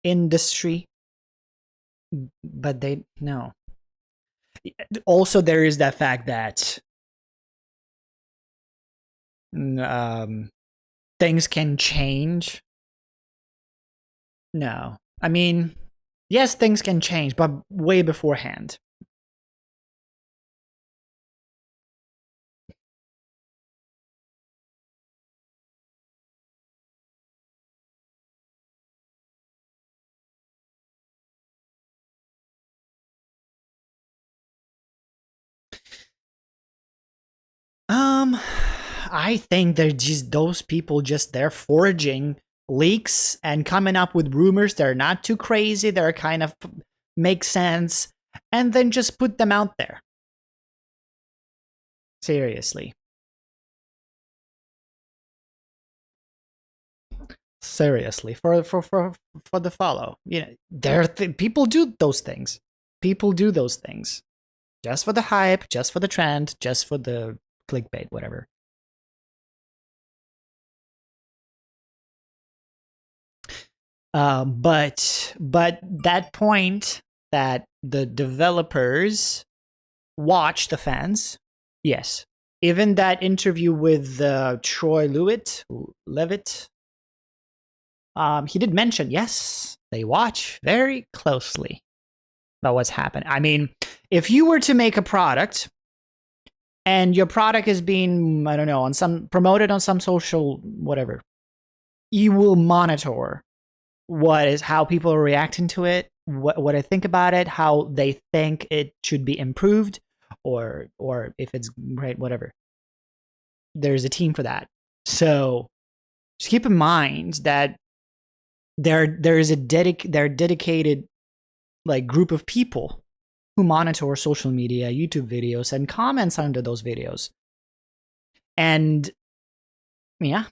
industry, but they no. Also, there is that fact that things can change No. I mean, yes, things can change, but way beforehand. I think they're just those people just they're foraging leaks and coming up with rumors. They're not too crazy. They're kind of make sense, and then just put them out there. Seriously. Seriously, for the follow. You know, people do those things. People do those things. Just for the hype, just for the trend, just for the clickbait, whatever. But that point that the developers watch the fans, yes. Even that interview with Troy Levitt, he did mention, yes, they watch very closely about what's happened. I mean, if you were to make a product and your product is being, I don't know, promoted on some social whatever, you will monitor how people are reacting to it, what I think about it, how they think it should be improved, or if it's great, whatever. There's a team for that. So just keep in mind that there is a dedicated like group of people who monitor social media, YouTube videos, and comments under those videos. And yeah.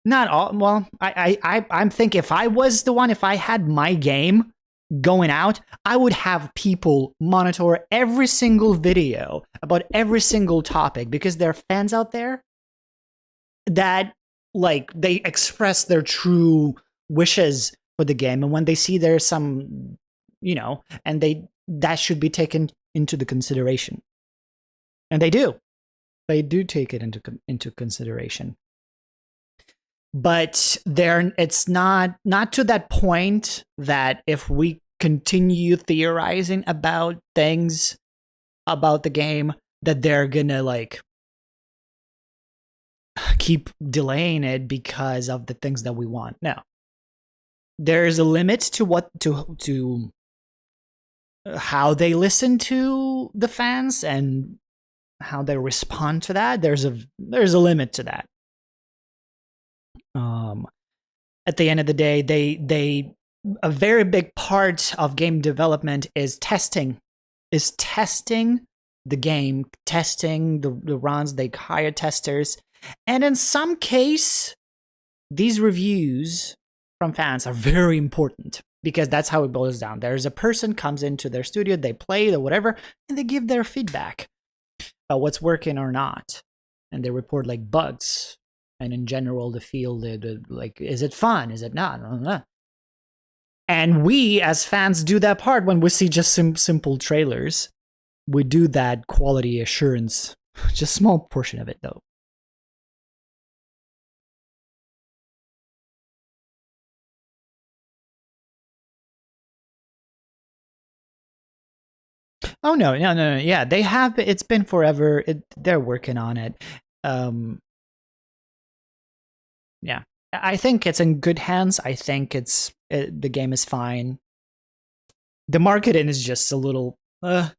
Not all. Well, I'm thinking if I was the one, if I had my game going out, I would have people monitor every single video about every single topic, because there are fans out there that like they express their true wishes for the game, and when they see there's some, you know, and that should be taken into the consideration, and they do take it into consideration. But it's not to that point that if we continue theorizing about things about the game, that they're gonna like keep delaying it because of the things that we want. No, there's a limit to what to how they listen to the fans and how they respond to that. There's a limit to that. At the end of the day, a very big part of game development is testing the game, testing the runs. They hire testers, and in some case, these reviews from fans are very important, because that's how it boils down. There's a person comes into their studio, they play or whatever, and they give their feedback about what's working or not, and they report like bugs. And in general, the field, like, is it fun? Is it not? And we, as fans, do that part when we see just simple trailers. We do that quality assurance. Just a small portion of it, though. Oh, no. Yeah, they have. It's been forever. They're working on it. Yeah, I think it's in good hands. I think the game is fine. The marketing is just a little, a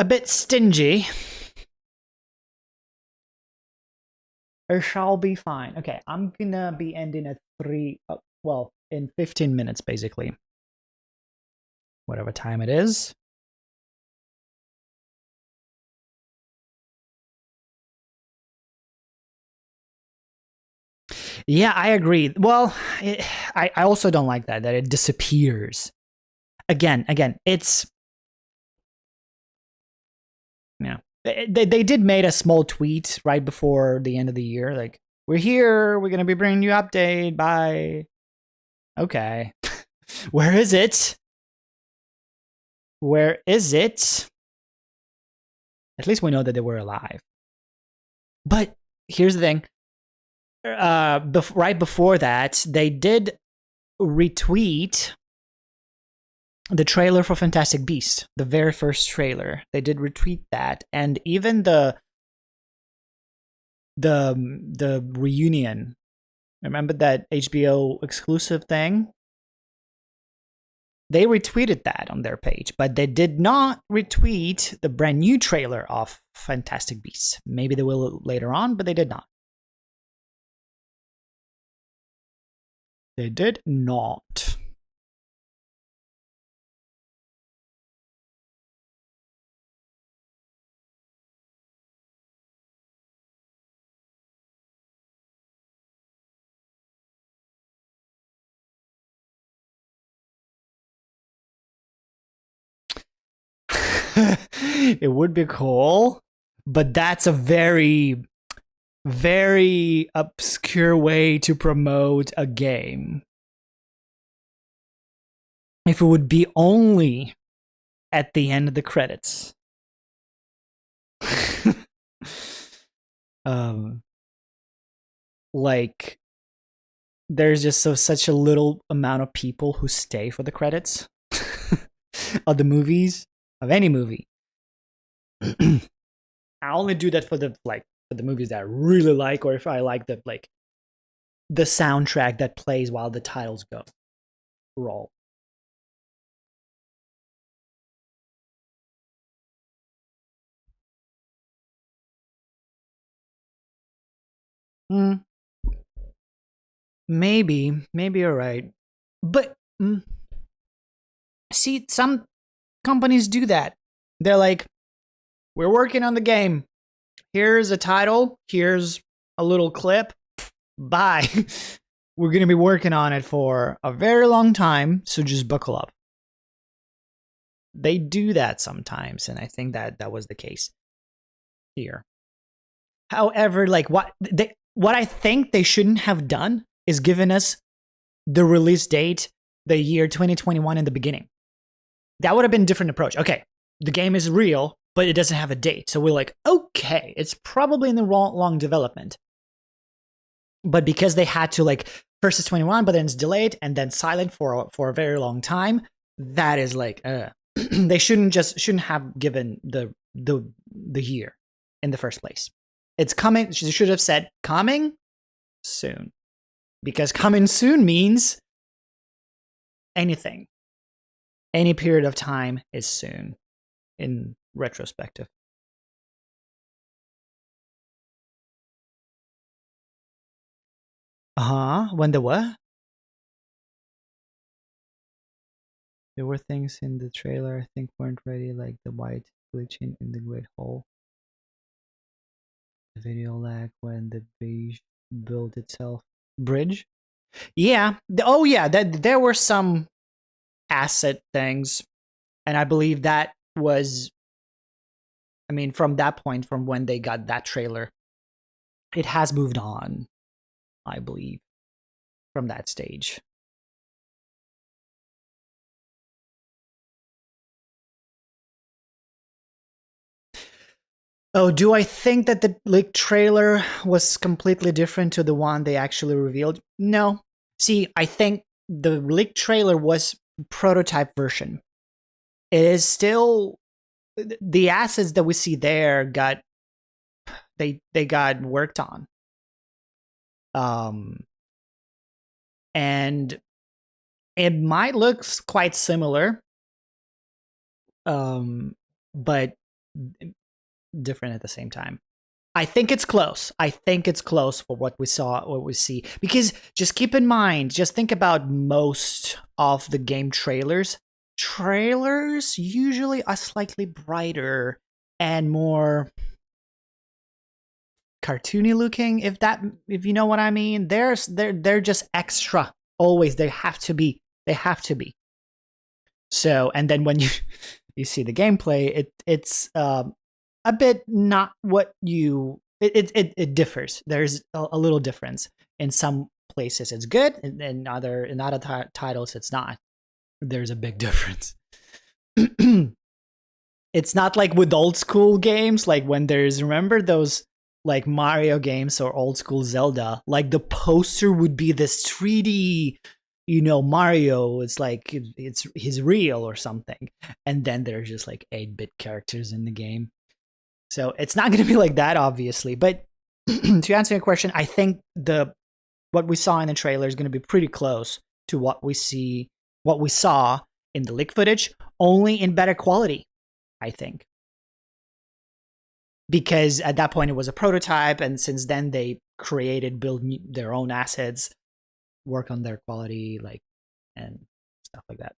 bit stingy. It shall be fine. Okay, I'm gonna be ending at in 15 minutes, basically. Whatever time it is. Yeah, I agree. Well, I also don't like that it disappears. Again, it's... Yeah. They did made a small tweet right before the end of the year, like, we're here, we're going to be bringing you update, bye. Okay. Where is it? Where is it? At least we know that they were alive. But here's the thing. right before that, they did retweet the trailer for Fantastic Beasts, the very first trailer. They did retweet that, and even the reunion. Remember that HBO exclusive thing? They retweeted that on their page, but they did not retweet the brand new trailer of Fantastic Beasts. Maybe they will later on, but they did not. They did not. It would be cool, but that's a very, very obscure way to promote a game. If it would be only at the end of the credits. Like, there's just such a little amount of people who stay for the credits of the movies, of any movie. I only do that for the movies that I really like, or if I like the soundtrack that plays while the titles roll. Maybe you're right, but see, some companies do that. They're like, we're working on the game. Here's a title. Here's a little clip. Bye. We're going to be working on it for a very long time, so just buckle up. They do that sometimes, and I think that was the case here. However, what I think they shouldn't have done is given us the release date, the year 2021 in the beginning. That would have been a different approach. Okay, the game is real, but it doesn't have a date. So we're like, okay, it's probably in the long development. But because they had to first it's 21, but then it's delayed and then silent for a very long time, that is they shouldn't have given the year in the first place. It's coming. She should have said coming soon, because coming soon means anything. Any period of time is soon in retrospective. When the what? There were things in the trailer I think weren't ready, like the white glitching in the Great Hall. The video lag when the beige built itself. Bridge? Yeah. There were some asset things, and I believe that was, from that point, from when they got that trailer, it has moved on, I believe, from that stage. Oh, do I think that the leaked trailer was completely different to the one they actually revealed? No. See, I think the leaked trailer was prototype version. It is still, the assets that we see there got worked on. And it might look quite similar, but different at the same time. I think it's close. For what we see. Because just keep in mind, just think about most of the game trailers. Trailers usually are slightly brighter and more cartoony looking, if you know what I mean. They're just extra. Always. They have to be. So, and then when you see the gameplay, it's a bit not what you... It differs. There's a little difference. In some places it's good, and in other titles it's not. There's a big difference. It's not like with old school games, like when remember those like Mario games or old school Zelda, like the poster would be this 3D, you know, Mario. It's like he's real or something, and then there's just like 8-bit characters in the game. So it's not going to be like that, obviously. But to answer your question, I think what we saw in the trailer is going to be pretty close to what we saw in the leak footage, only in better quality, I think. Because at that point it was a prototype, and since then they build their own assets, work on their quality, like, and stuff like that.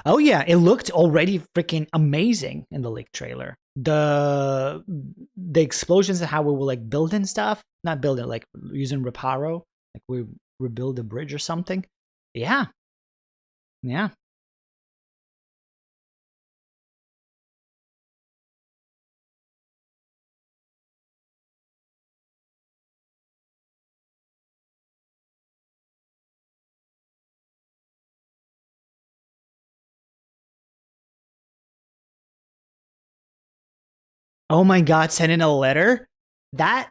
Oh yeah, it looked already freaking amazing in the leak trailer. The explosions and how we will like build and stuff, not build it, like using reparo, like we rebuild a bridge or something. Yeah. Oh my god, sending a letter? That,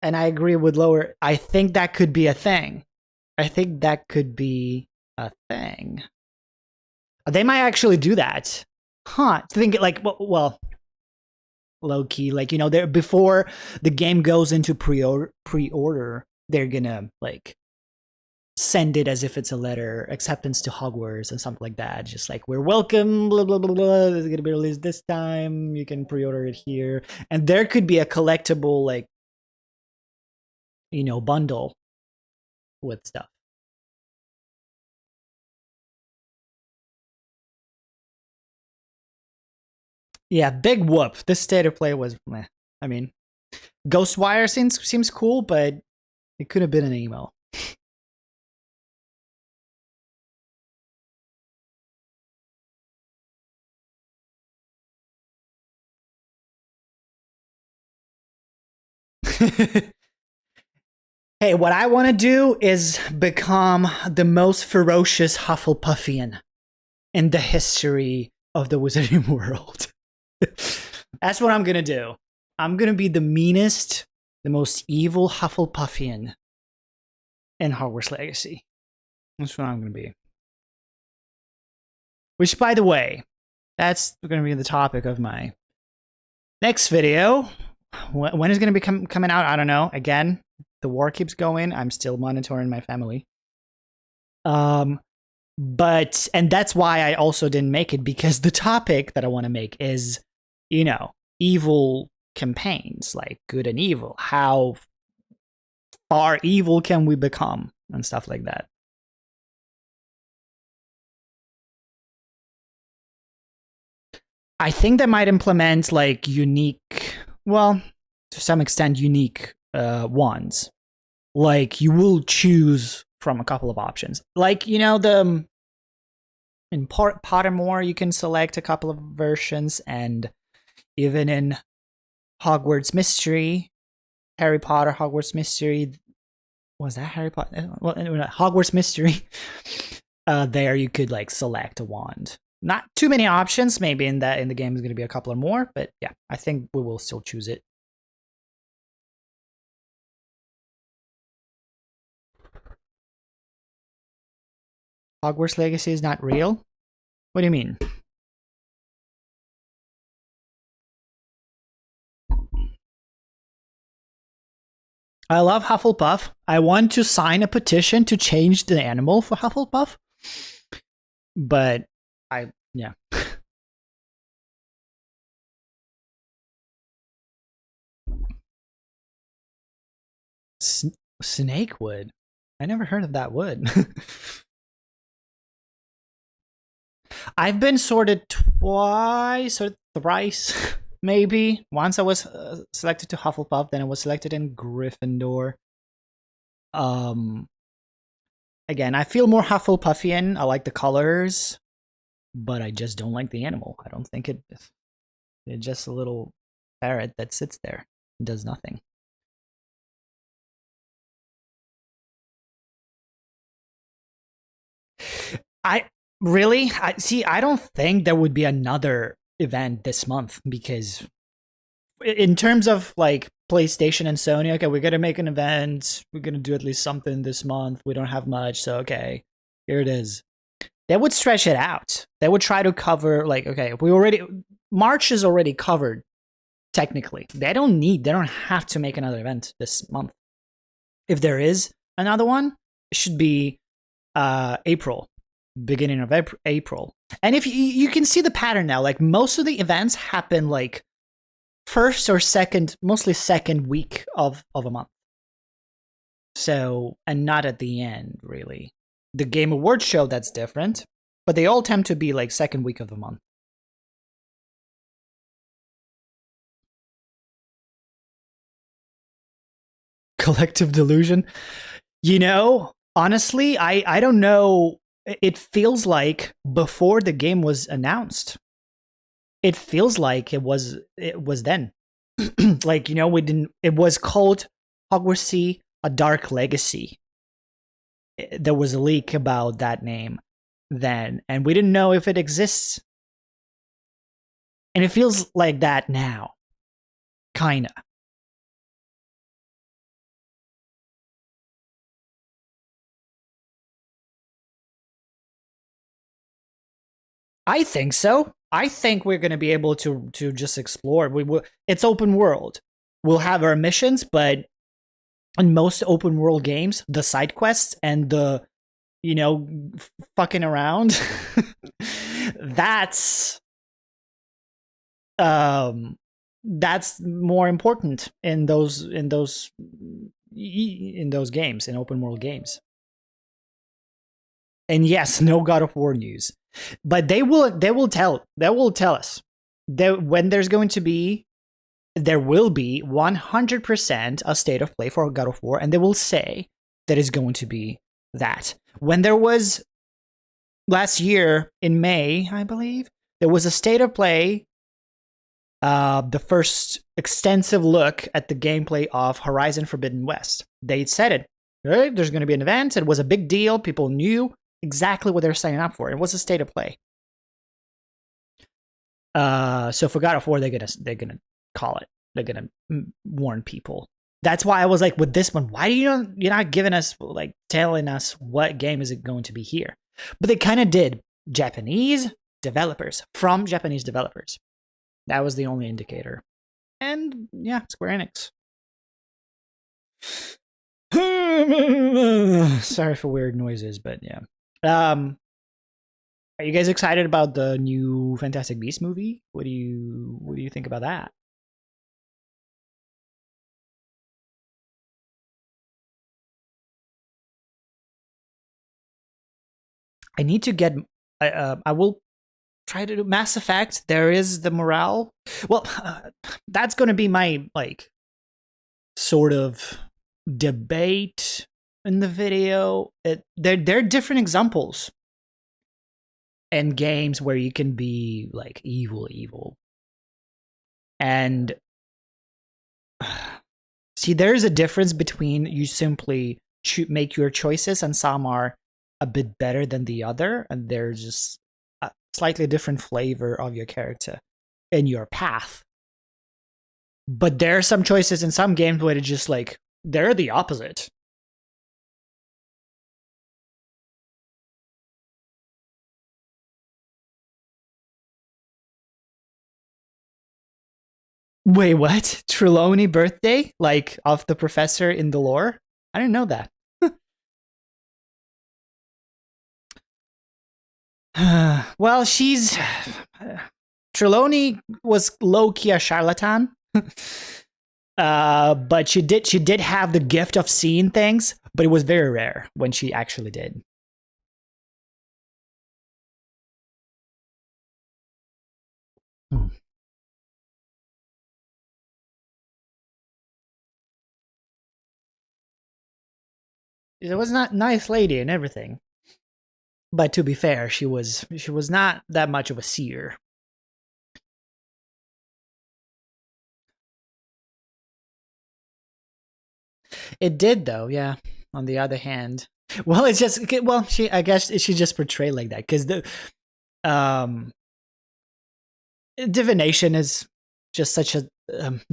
and I agree with Lower, I think that could be a thing. They might actually do that. Huh. Think like, well, low key, like, you know, they're before the game goes into pre-order, they're gonna like send it as if it's a letter, acceptance to Hogwarts and something like that. Just like, we're welcome, blah, blah, blah, blah. It's going to be released this time. You can pre-order it here. And there could be a collectible, like, you know, bundle with stuff. Yeah, big whoop. This state of play was, meh. I mean, Ghostwire seems cool, but it could have been an email. Hey, what I want to do is become the most ferocious Hufflepuffian in the history of the Wizarding world. That's what I'm going to do. I'm going to be the meanest, the most evil Hufflepuffian in Hogwarts Legacy. That's what I'm going to be. Which, by the way, that's going to be the topic of my next video. When is it going to be coming out? I don't know. Again, the war keeps going. I'm still monitoring my family. But, and that's why I also didn't make it, because the topic that I want to make is, you know, evil campaigns, like good and evil. How far evil can we become and stuff like that. I think they might implement like unique, well, to some extent unique ones. Like you will choose from a couple of options. Like, you know, in Pottermore, you can select a couple of versions, and even in Hogwarts Mystery, Harry Potter Hogwarts Mystery, was that Harry Potter? Well, Hogwarts Mystery, there you could like select a wand. Not too many options. Maybe in the game is going to be a couple or more, but yeah, I think we will still choose it. Hogwarts Legacy is not real? What do you mean? I love Hufflepuff. I want to sign a petition to change the animal for Hufflepuff. But yeah. Snake wood? I never heard of that wood. I've been sorted twice or thrice, maybe. Once I was selected to Hufflepuff, then I was selected in Gryffindor. Again, I feel more Hufflepuffian. I like the colors, but I just don't like the animal. I don't think it's just a little parrot that sits there and does nothing. I really, I don't think there would be another event this month, because in terms of like PlayStation and Sony, okay, we're gonna make an event, we're gonna do at least something this month. We don't have much, so okay, here it is. They would stretch it out. They would try to cover, like, okay, March is already covered technically. They don't have to make another event this month. If there is another one, it should be April, beginning of April. And if you can see the pattern now, like most of the events happen like first or second, mostly second week of a month. So, and not at the end, really. The Game Awards show, that's different, but they all tend to be like second week of the month. Collective delusion. You know, honestly, I don't know. It feels like before the game was announced, it feels like it was then. Like, you know, it was called Hogwarts A Dark Legacy. There was a leak about that name then, and we didn't know if it exists. And it feels like that now. Kinda. I think so. I think we're going to be able to just explore. It's open world. We'll have our missions, but in most open world games, the side quests and the, you know, fucking around, that's more important in those games, in open world games. And yes, no God of War news, but they will tell us that when there will be 100% a state of play for God of War, and they will say that it's going to be that. When there was last year in May, I believe, there was a state of play, the first extensive look at the gameplay of Horizon Forbidden West. They said it. Right? There's going to be an event. It was a big deal. People knew exactly what they're signing up for. It was a state of play. So for God of War, they're gonna call it. They're gonna warn people. That's why I was like, with this one, why do you're not giving us, like, telling us what game is it going to be here? But they kind of did. Japanese developers, from Japanese developers. That was the only indicator. And yeah, Square Enix. Sorry for weird noises, but yeah. Are you guys excited about the new Fantastic Beasts movie? What do you think about that? I need to get. I will try to do Mass Effect. There is the morale. Well, that's going to be my, like, sort of debate in the video. There are different examples and games where you can be like evil, and see, there's a difference between you simply make your choices, and some are a bit better than the other, and there's just a slightly different flavor of your character and your path. But there are some choices in some games where it's just like they're the opposite. Wait, what? Trelawney birthday? Like, of the professor in the lore? I didn't know that. Well, she's... Trelawney was low-key a charlatan. But she did have the gift of seeing things, but it was very rare when she actually did. It was not nice lady and everything, but to be fair, she was not that much of a seer. It did, though, yeah. On the other hand, Well, it's just I guess she just portrayed like that because the divination is just such a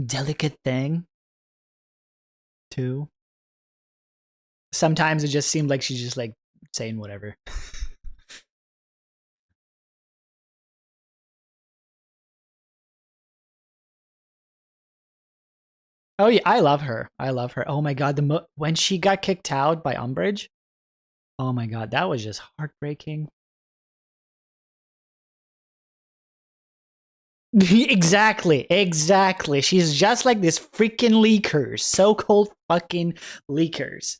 delicate thing too. Sometimes it just seemed like she's just like saying whatever. Oh yeah, I love her. I love her. Oh my god, when she got kicked out by Umbridge. Oh my god, that was just heartbreaking. Exactly. She's just like this freaking leakers, so-called fucking leakers.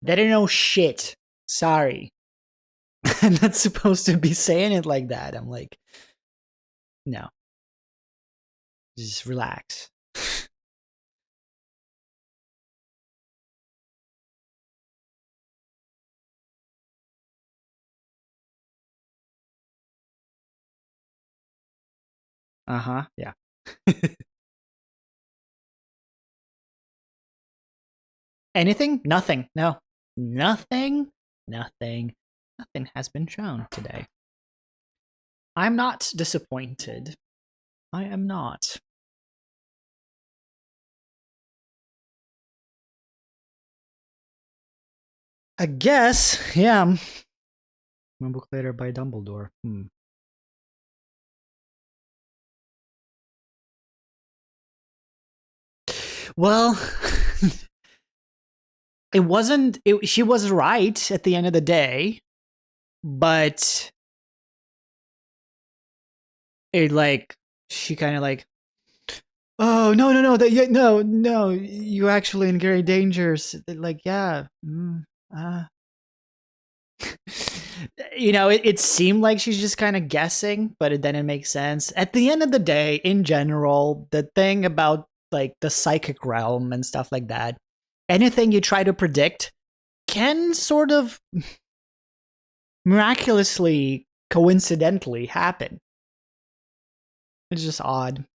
They don't know shit. Sorry. I'm not supposed to be saying it like that. I'm like, no. Just relax. Uh-huh, yeah. Anything? Nothing. No. Nothing has been shown today. I'm not disappointed. I am not. I guess, yeah. One book later by Dumbledore. Well, it wasn't. She was right at the end of the day, but it like she kind of like, oh no, no, you're actually in great dangers. Like, yeah, it seemed like she's just kind of guessing, but then it makes sense. At the end of the day, in general, the thing about like the psychic realm and stuff like that, anything you try to predict can sort of miraculously, coincidentally happen. It's just odd.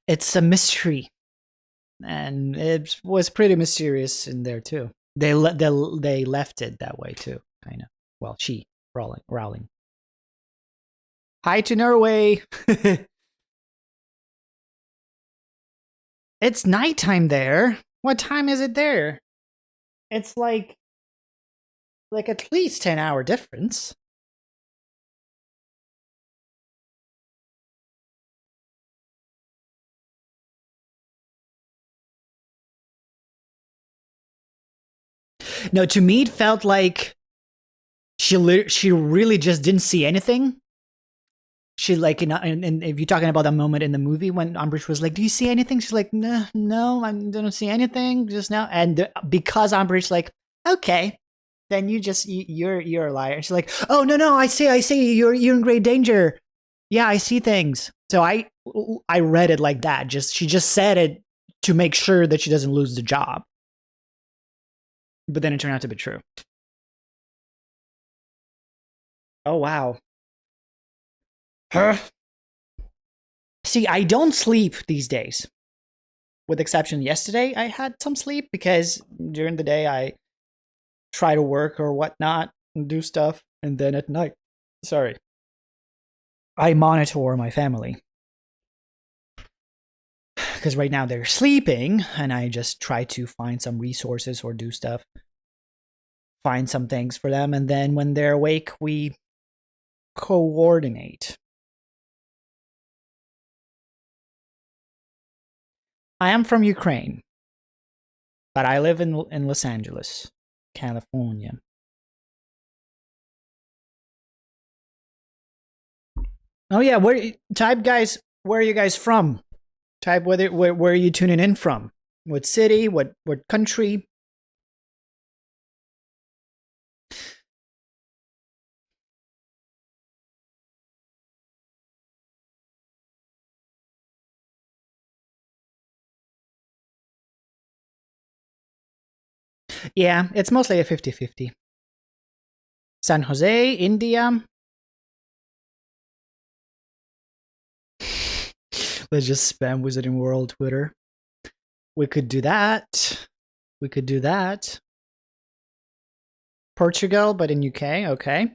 It's a mystery. And it was pretty mysterious in there too. They left it that way too, kind of. Well, Rowling. Hi to Norway. It's nighttime there. What time is it there? It's like at least 10-hour difference. No, to me it felt like she really just didn't see anything. She like, and if you're talking about that moment in the movie when Umbridge was like, "Do you see anything?" She's like, "No, I don't see anything just now." And because Umbridge's like, "Okay, then you're a liar." And she's like, "Oh no, I see, you're in great danger. Yeah, I see things." So I read it like that. She just said it to make sure that she doesn't lose the job. But then it turned out to be true. Oh wow. Huh? See, I don't sleep these days. With exception yesterday, I had some sleep because during the day I try to work or whatnot and do stuff, and then at night, I monitor my family. Because right now they're sleeping, and I just try to find some resources or do stuff. Find some things for them, and then when they're awake, we coordinate. I am from Ukraine, but I live in Los Angeles, California. Oh yeah, where are you guys from? Type where are you tuning in from? What city? What country? Yeah, it's mostly a 50-50. San Jose, India. Let's just spam Wizarding World Twitter. We could do that. Portugal, but in UK. Okay.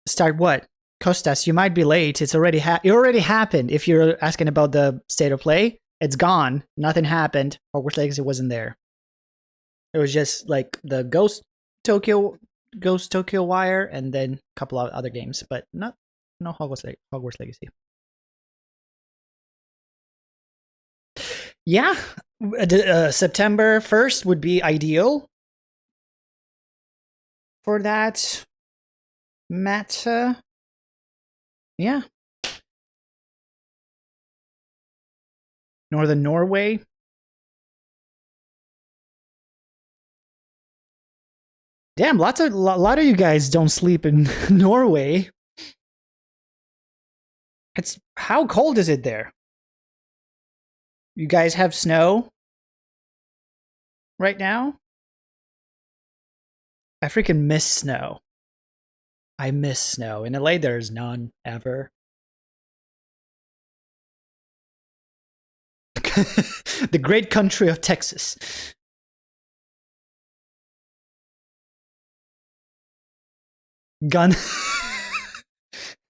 Start what? Kostas, you might be late. It already happened. If you're asking about the state of play, it's gone. Nothing happened. Hogwarts Legacy wasn't there. It was just like the Ghost Tokyo Wire, and then a couple of other games, but no Hogwarts Legacy. Yeah, September 1st would be ideal for that matter. Yeah. Northern Norway. Damn, a lot of you guys don't sleep in Norway. How cold is it there? You guys have snow right now? I freaking miss snow. I miss snow. In LA, there's none ever. The great country of Texas. Gun.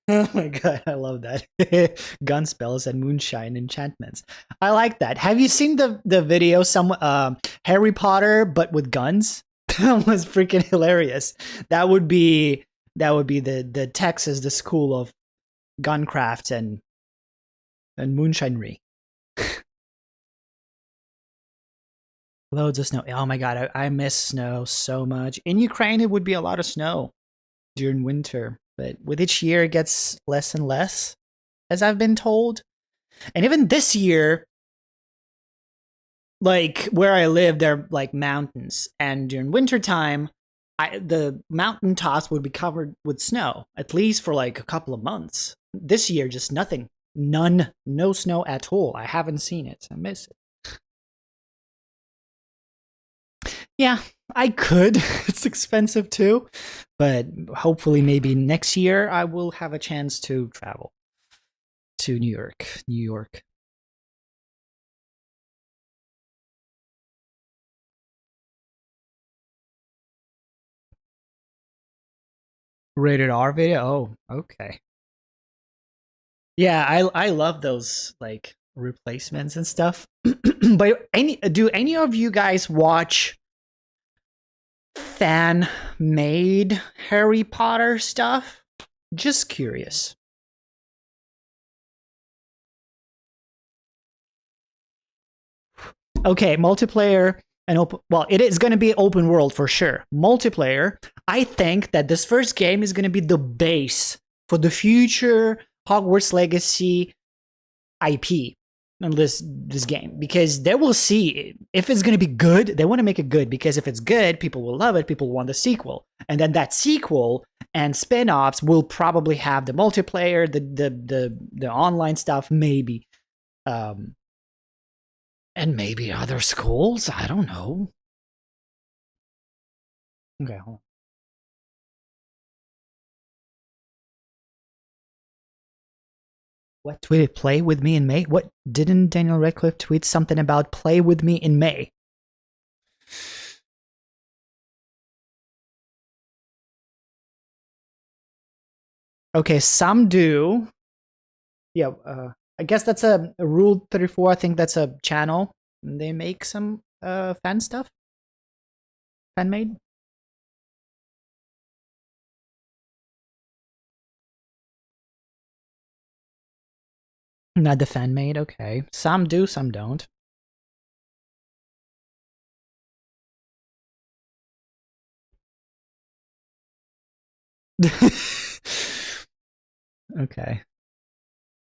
Oh my god, I love that. Gun spells and moonshine enchantments. I like that. Have you seen the video? Harry Potter, but with guns. That was freaking hilarious. That would be the Texas, the school of guncraft and moonshinery. Loads of snow. Oh my god, I miss snow so much. In Ukraine, it would be a lot of snow during winter, but with each year, it gets less and less, as I've been told. And even this year, like where I live, there are like mountains, and during wintertime, the mountain tops would be covered with snow, at least for like a couple of months. This year, just nothing. None. No snow at all. I haven't seen it. I miss it. Yeah, I could. It's expensive too. But hopefully maybe next year I will have a chance to travel to New York. Rated R video? Oh, okay. Yeah, I love those like replacements and stuff. But do any of you guys watch fan-made Harry Potter stuff? Just curious. Okay, multiplayer and open. Well, it is going to be open world for sure. Multiplayer. I think that this first game is going to be the base for the future Hogwarts Legacy IP on this game, because they will see if it's going to be good. They want to make it good, because if it's good, people will love it. People want the sequel, and then that sequel and spin-offs will probably have the multiplayer, the online stuff, maybe, and maybe other schools. I don't know. Okay, hold on. What tweeted play with me in May? What, didn't Daniel Radcliffe tweet something about play with me in May? Okay, some do. Yeah, I guess that's a Rule 34. I think that's a channel. They make some fan stuff. Fan made. Not the fan made, okay. Some do, some don't. Okay.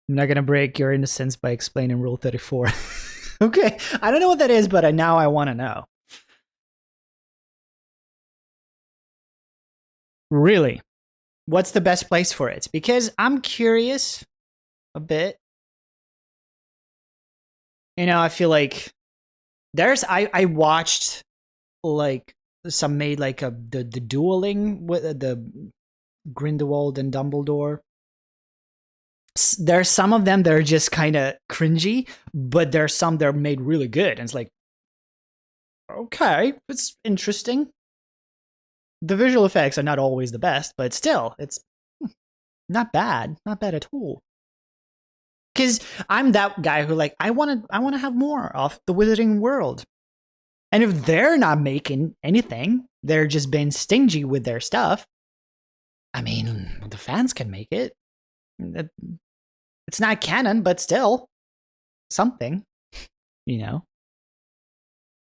I'm not gonna break your innocence by explaining Rule 34. Okay, I don't know what that is, but now I want to know. Really? What's the best place for it? Because I'm curious a bit. You know, I feel like I watched like some made like the dueling with the Grindelwald and Dumbledore. There's some of them that are just kind of cringy, but there's some that are made really good, and it's like, okay, it's interesting. The visual effects are not always the best, but still, it's not bad. Not bad at all. Because I'm that guy who like I want to have more of the Wizarding World. And if they're not making anything, they're just being stingy with their stuff. I mean, the fans can make it. It's not canon, but still something, you know.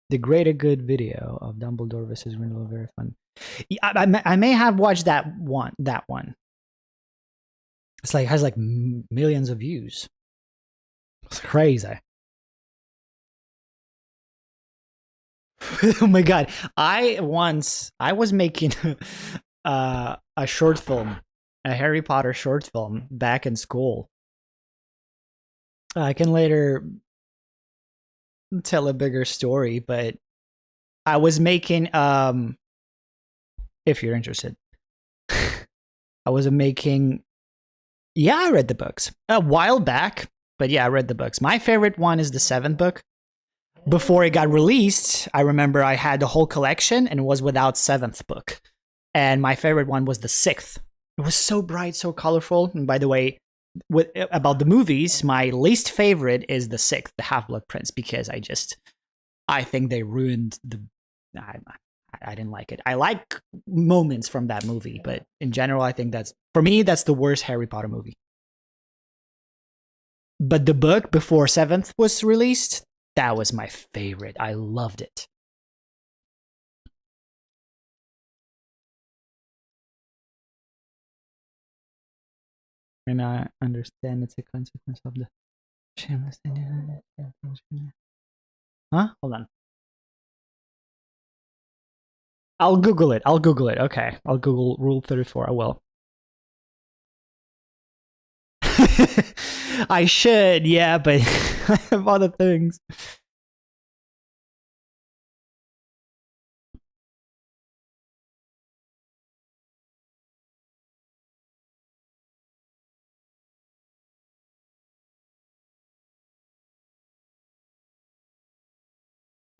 The Greater Good video of Dumbledore versus Grindelwald, very fun. Yeah, I may have watched that one. It's like has like millions of views. It's crazy. Oh my god! I was making a short film, a Harry Potter short film back in school. I can later tell a bigger story, but I was making if you're interested. I was making I read the books a while back, but yeah, I read the books. My favorite one is the 7th book. Before it got released, I remember I had the whole collection and it was without 7th book. And my favorite one was the 6th. It was so bright, so colorful. And by the way, about the movies, my least favorite is the 6th, the Half-Blood Prince, because I think they ruined I didn't like it. I like moments from that movie, but in general, I think for me, that's the worst Harry Potter movie. But the book before 7th was released, that was my favorite. I loved it. And I understand it's a consequence of the shameless. Huh? Hold on. I'll Google it. Okay. I'll Google Rule 34. I will. I should, yeah, but I have other things.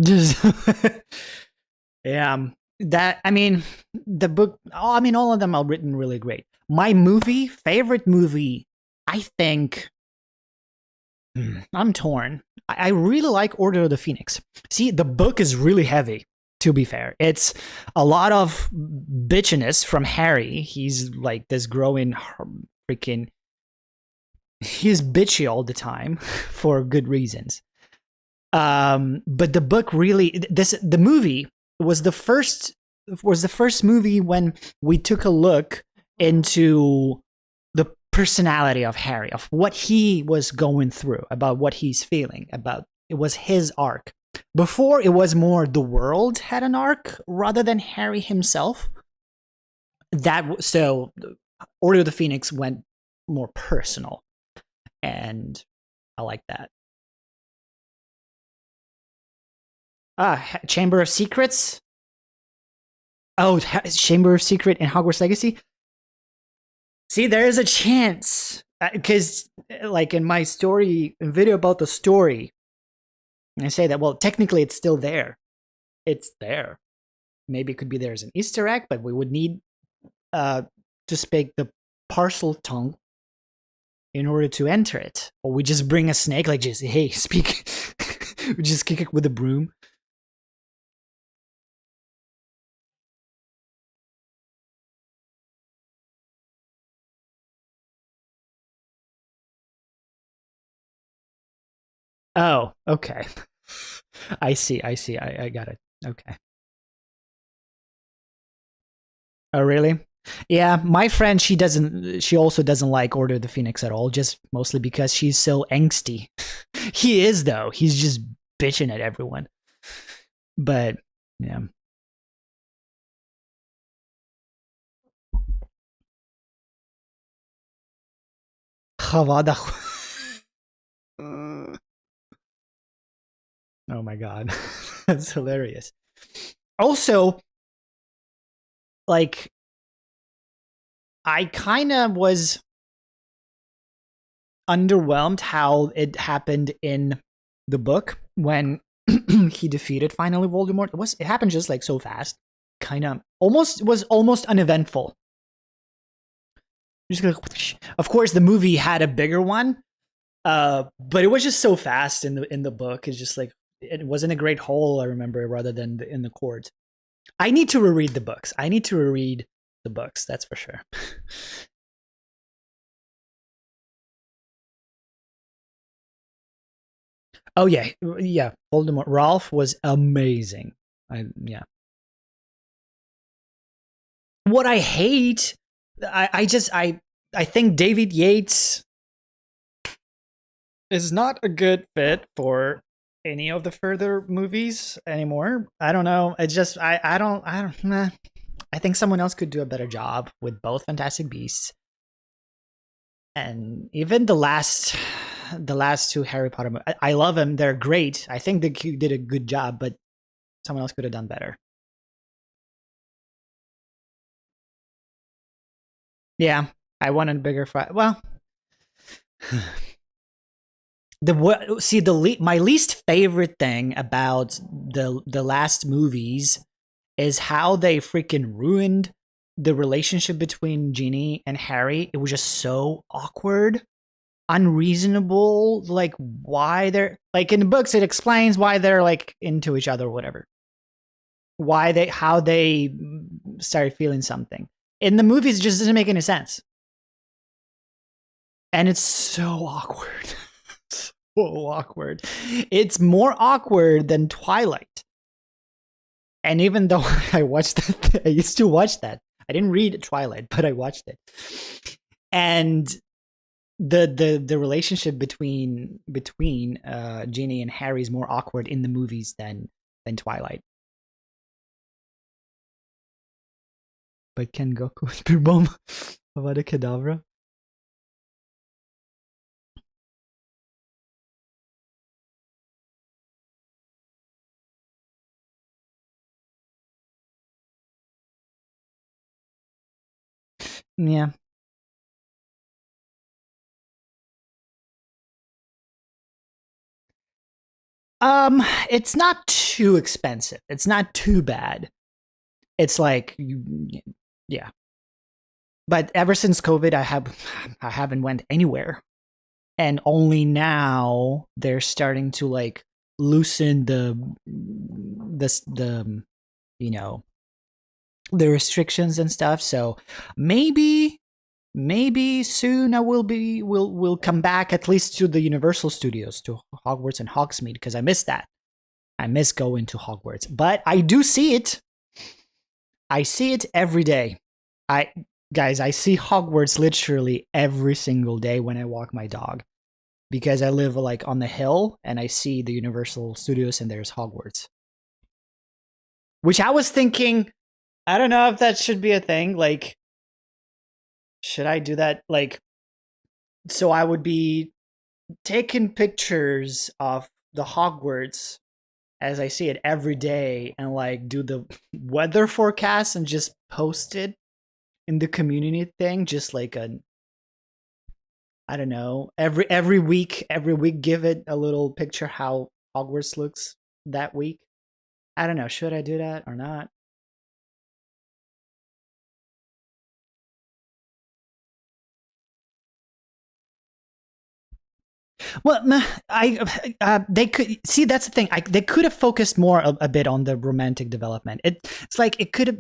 Just yeah, the book. All of them are written really great. My favorite movie, I think. I'm torn. I really like Order of the Phoenix. See, the book is really heavy. To be fair, it's a lot of bitchiness from Harry. He's like this growing freaking. He's bitchy all the time for good reasons. But the book really, the movie was the first movie when we took a look into the personality of Harry, of what he was going through, about what he's feeling, about it was his arc. Before it was more the world had an arc rather than Harry himself. So Order of the Phoenix went more personal, and I like that. Chamber of Secrets. Oh, Chamber of Secret in Hogwarts Legacy. See, there is a chance because, like in my video about the story, I say that technically it's still there. It's there. Maybe it could be there as an Easter egg, but we would need to speak the parcel tongue in order to enter it, or we just bring a snake, like just hey, speak. We just kick it with a broom. Oh, okay. I see. I got it. Okay. Oh, really? Yeah, my friend, she also doesn't like Order of the Phoenix at all, just mostly because she's so angsty. He is, though. He's just bitching at everyone. But, yeah. Oh my god. That's hilarious. Also, like, I kind of was underwhelmed how it happened in the book when he defeated finally Voldemort. It happened just like so fast, kind of almost uneventful. Just like, of course, the movie had a bigger one, but it was just so fast in the book. It's just like it wasn't a great whole. I remember rather than in the court. I need to reread the books. That's for sure. Oh yeah. Voldemort. Ralph was amazing. Yeah. What I hate, I think David Yates is not a good fit for any of the further movies anymore. I don't know. It's just I don't. Nah. I think someone else could do a better job with both Fantastic Beasts, and even the last two Harry Potter movies. I love them. They're great. I think they did a good job, but someone else could have done better. Yeah, I wanted a bigger fight. Well, my least favorite thing about the last movies is how they freaking ruined the relationship between Ginny and Harry. It was just so awkward, unreasonable. Like, why they're like in the books, it explains why they're like into each other or whatever. How they started feeling something. In the movies, it just doesn't make any sense. And it's so awkward. So awkward. It's more awkward than Twilight. And even though I watched that, I used to watch that. I didn't read Twilight, but I watched it. And the relationship between Ginny and Harry is more awkward in the movies than Twilight. But can Goku spear bomb Avada Kedavra? Yeah. It's not too expensive. It's not too bad. It's like, yeah. But ever since COVID, I haven't went anywhere, and only now they're starting to like loosen the restrictions and stuff. So maybe soon I will come back at least to the Universal Studios, to Hogwarts and Hogsmeade, because I miss that. I miss going to Hogwarts, but I do see it. I see it every day. I see Hogwarts literally every single day when I walk my dog, because I live like on the hill and I see the Universal Studios and there's Hogwarts. Which I was thinking, I don't know if that should be a thing. Like, should I do that? Like, so I would be taking pictures of the Hogwarts as I see it every day and like do the weather forecast and just post it in the community thing, just like I don't know, every week give it a little picture how Hogwarts looks that week. I don't know, should I do that or not? Well, they could see, that's the thing. They could have focused more a bit on the romantic development. It's like it could have.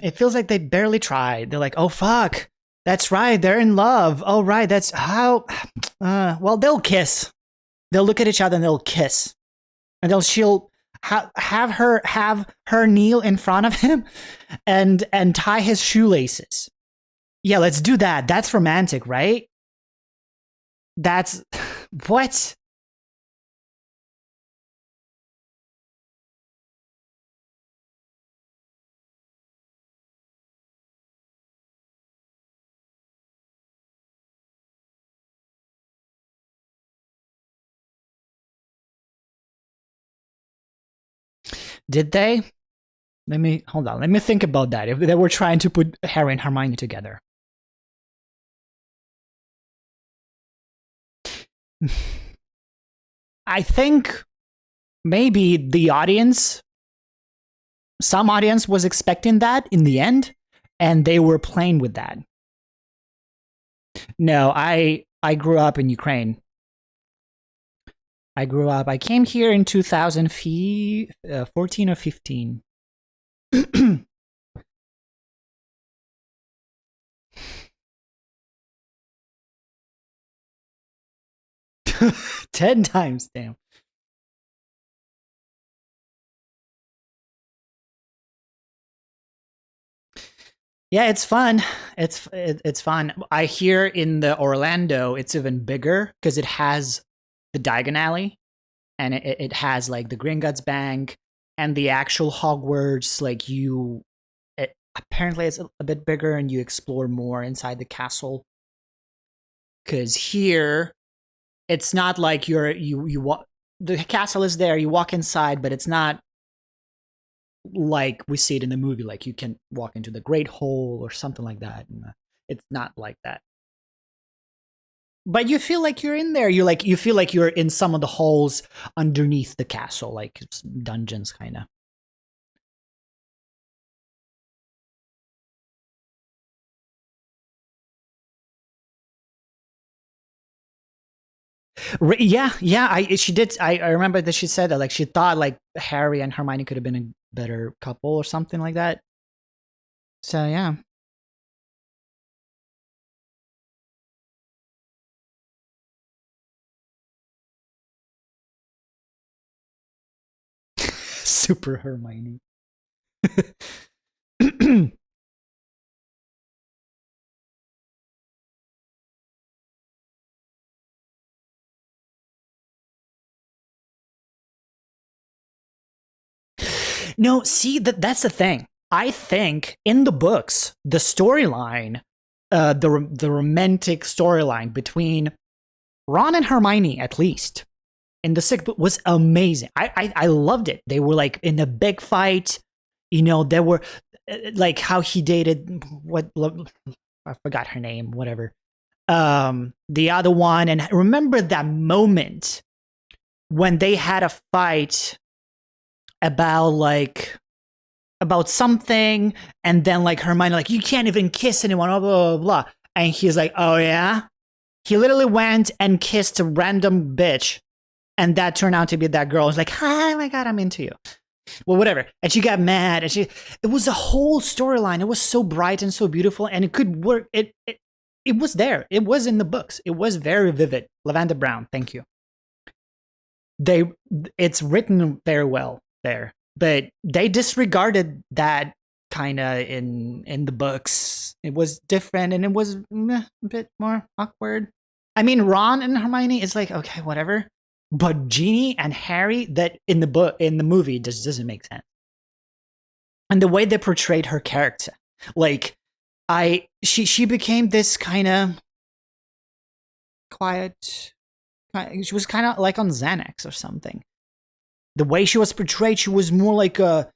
It feels like they barely tried. They're like, oh fuck, that's right, they're in love. Oh right, that's how. Well, they'll kiss. They'll look at each other and they'll kiss, and she'll have her kneel in front of him, and tie his shoelaces. Yeah, let's do that. That's romantic, right? That's what? Did they? Hold on. Let me think about that. If they were trying to put Harry and Hermione together. I think maybe the audience, some audience was expecting that in the end, and they were playing with that. No, I grew up in Ukraine. I came here in 2014 or 15. 10 times, damn. Yeah, it's fun. It's fun. I hear in the Orlando, it's even bigger because it has the Diagon Alley, and it has like the Gringotts Bank and the actual Hogwarts. Like apparently it's a bit bigger, and you explore more inside the castle. Because here, it's not like you walk. The castle is there. You walk inside, but it's not like we see it in the movie. Like you can walk into the Great Hall or something like that. It's not like that. But you feel like you're in there. You feel like you're in some of the halls underneath the castle, like it's dungeons, kind of. Yeah. She did. I remember that she said that, like, she thought like Harry and Hermione could have been a better couple or something like that. So yeah. Super Hermione. No, see, that's the thing. I think in the books, the storyline, the romantic storyline between Ron and Hermione, at least in the sixth book, was amazing. I loved it. They were like in a big fight. You know, there were like how he dated what I forgot her name, whatever. The other one, and remember that moment when they had a fight about something, and then like Hermione, like, you can't even kiss anyone, blah blah blah, and he's like, oh yeah. He literally went and kissed a random bitch, and that turned out to be that girl. It's like, oh my god, I'm into you. Well, whatever. And she got mad, and it was a whole storyline. It was so bright and so beautiful, and it could work. It was there. It was in the books. It was very vivid. Lavender Brown, thank you. It's written very well there, but they disregarded that kind of in the books. It was different, and it was a bit more awkward. I mean, Ron and Hermione is like, okay, whatever. But Ginny and Harry, that in the movie, just doesn't make sense. And the way they portrayed her character, like, she became this kind of quiet. She was kind of like on Xanax or something. The way she was portrayed, she was more like a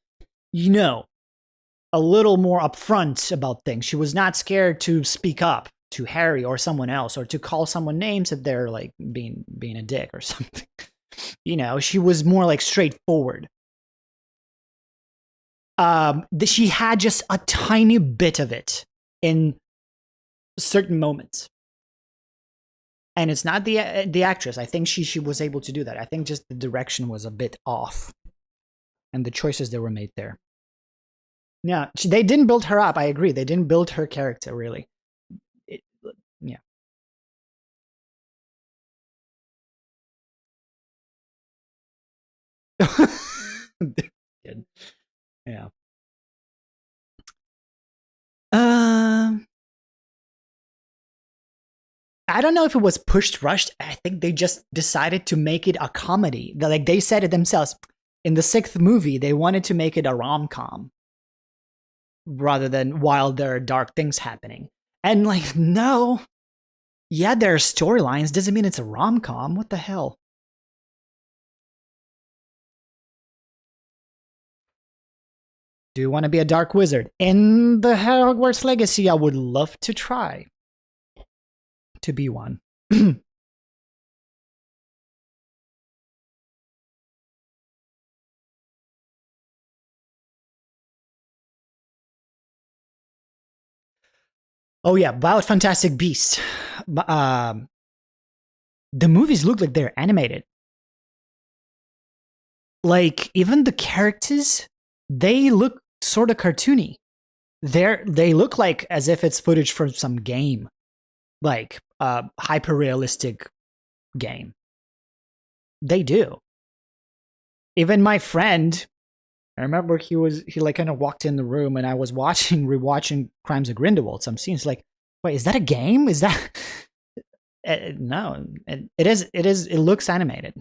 little more upfront about things. She was not scared to speak up to Harry or someone else, or to call someone names if they're like being a dick or something. She was more like straightforward. She had just a tiny bit of it in certain moments. And it's not the actress. I think she was able to do that. I think just the direction was a bit off, and the choices that were made there. Yeah, they didn't build her up. I agree. They didn't build her character really. Yeah. Yeah. I don't know if it was rushed. I think they just decided to make it a comedy. Like they said it themselves. In the sixth movie, they wanted to make it a rom-com rather than while there are dark things happening. And like, no. Yeah, there are storylines. Doesn't mean it's a rom-com. What the hell? Do you want to be a dark wizard? In the Hogwarts Legacy, I would love to try to be one. Oh yeah, about Fantastic Beasts. The movies look like they're animated. Like, even the characters, they look sort of cartoony. They look like as if it's footage from some game, like a hyper realistic game. They do. Even my friend, I remember he like kind of walked in the room and I was rewatching Crimes of Grindelwald. Some scenes like, wait, is that a game? Is that no? It is. It looks animated.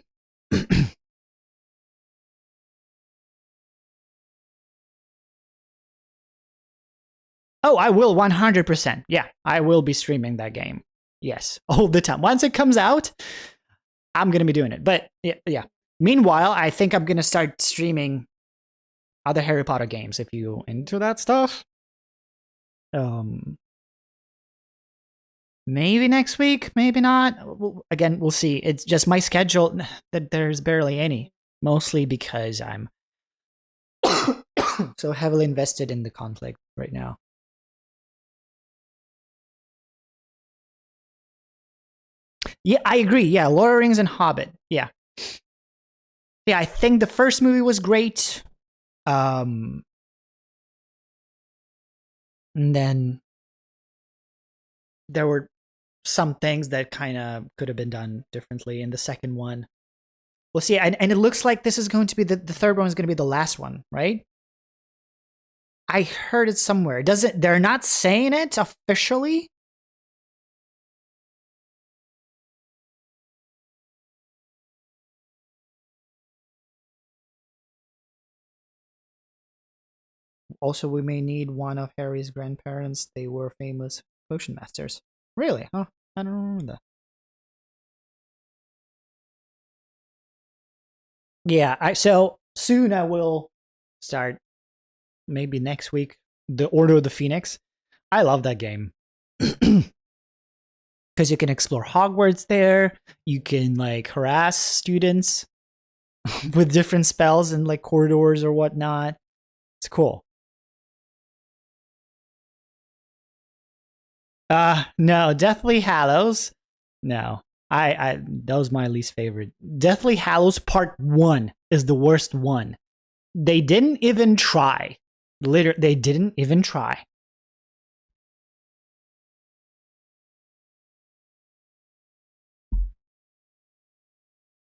Oh, I will 100%. Yeah, I will be streaming that game. Yes, all the time. Once it comes out, I'm going to be doing it. But yeah. Meanwhile, I think I'm going to start streaming other Harry Potter games if you into that stuff. Maybe next week, maybe not. Again, we'll see. It's just my schedule that there's barely any, mostly because I'm so heavily invested in the conflict right now. Yeah, I agree. Yeah, Lord of the Rings and Hobbit. Yeah. Yeah, I think the first movie was great. And then there were some things that kind of could have been done differently in the second one. We'll see. And it looks like this is going to be the third one is going to be the last one, right? I heard it somewhere. They're not saying it officially. Also, we may need one of Harry's grandparents. They were famous potion masters. Really? Huh? I don't remember that. Yeah, so soon I will start, maybe next week, The Order of the Phoenix. I love that game. Because you can explore Hogwarts there. You can, like, harass students with different spells and, like, corridors or whatnot. It's cool. No, Deathly Hallows. No, that was my least favorite. Deathly Hallows Part 1 is the worst one. They didn't even try. They didn't even try.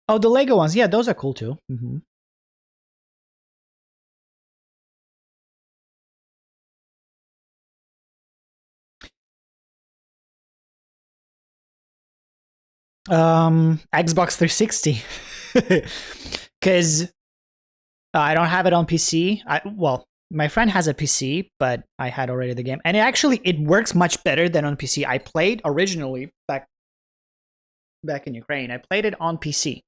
Oh, the Lego ones. Yeah, those are cool too. Mm-hmm. Xbox 360. Because I don't have it on PC. Well, my friend has a PC, but I had already the game. And it works much better than on PC. I played originally back in Ukraine. I played it on PC.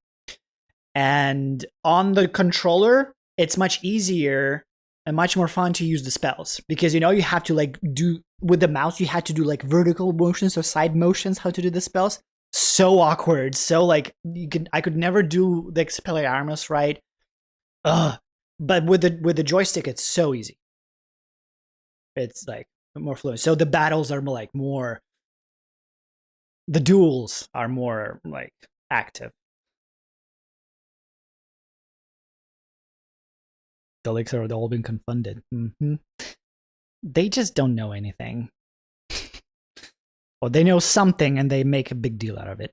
And on the controller, it's much easier and much more fun to use the spells. Because, you have to, like, do, with the mouse, you had to do, like, vertical motions or side motions, how to do the spells. So awkward. So, like, I could never do the Expelliarmus right. Ugh. But with the joystick, it's so easy. It's, like, more fluent. So the battles are more the duels are more, like, active. The leaks are all been confounded. Mm-hmm. They just don't know anything. Or they know something and they make a big deal out of it.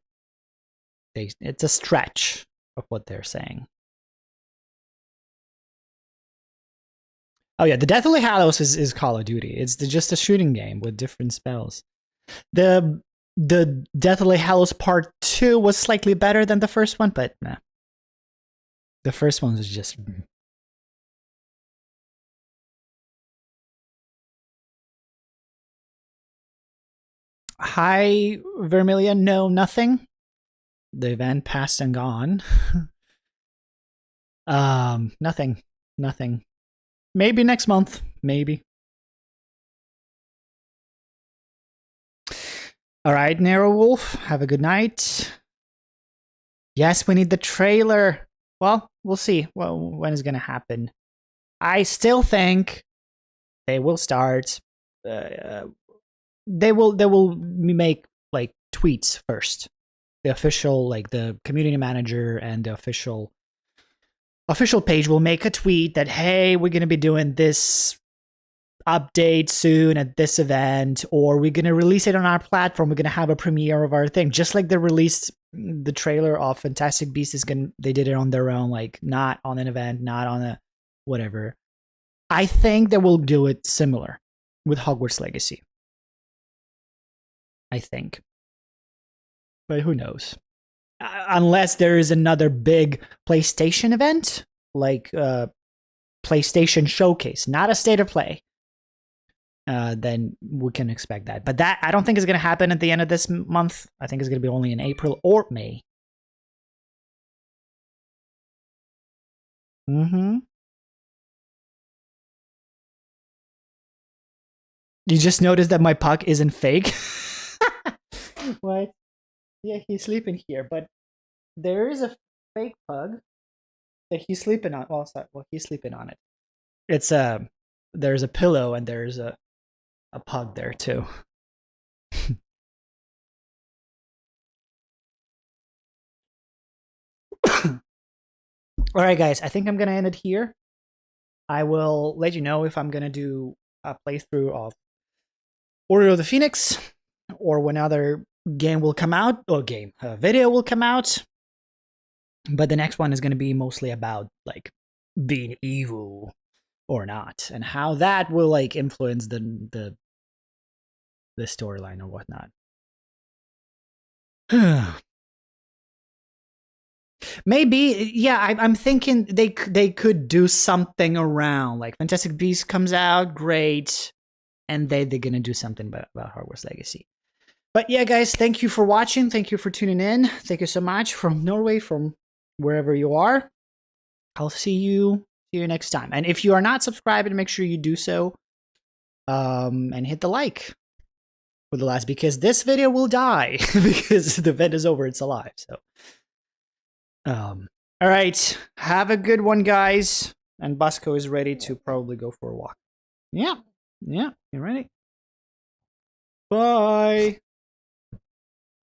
It's a stretch of what they're saying. Oh yeah, the Deathly Hallows is Call of Duty. It's just a shooting game with different spells. The Deathly Hallows Part 2 was slightly better than the first one, but nah. The first one was just... Hi, Vermilion. No, nothing. The event passed and gone. Nothing. Maybe next month. Maybe. All right, Narrow Wolf. Have a good night. Yes, we need the trailer. Well, we'll see. Well, when is going to happen? I still think they will start they will make like tweets first. The official, like the community manager and the official page will make a tweet that, hey, we're going to be doing this update soon at this event, or we're going to release it on our platform. We're going to have a premiere of our thing, just like they released the trailer of Fantastic Beasts. They did it on their own, like not on an event, not on a whatever. I think they will do it similar with Hogwarts Legacy. I think. But who knows? Unless there is another big PlayStation event, like PlayStation Showcase, not a State of Play, then we can expect that. But that, I don't think is going to happen at the end of this month. I think it's going to be only in April or May. You just noticed that my puck isn't fake? What? Yeah, he's sleeping here, but there is a fake pug that he's sleeping on. Well, sorry, he's sleeping on it. It's there's a pillow and there's a pug there too. All right, guys, I think I'm gonna end it here. I will let you know if I'm gonna do a playthrough of Order of the Phoenix, or when other game will come out, or video will come out. But the next one is going to be mostly about like being evil or not, and how that will like influence the storyline or whatnot. Maybe, yeah. I'm thinking they could do something around like Fantastic Beasts comes out, great, and they're gonna do something about Hogwarts Legacy. But yeah, guys, thank you for watching. Thank you for tuning in. Thank you so much from Norway, from wherever you are. I'll see you next time. And if you are not subscribed, make sure you do so. And hit the like for the last, because this video will die because the event is over. It's alive. So, all right. Have a good one, guys. And Busco is ready to probably go for a walk. Yeah. Yeah. You ready? Bye.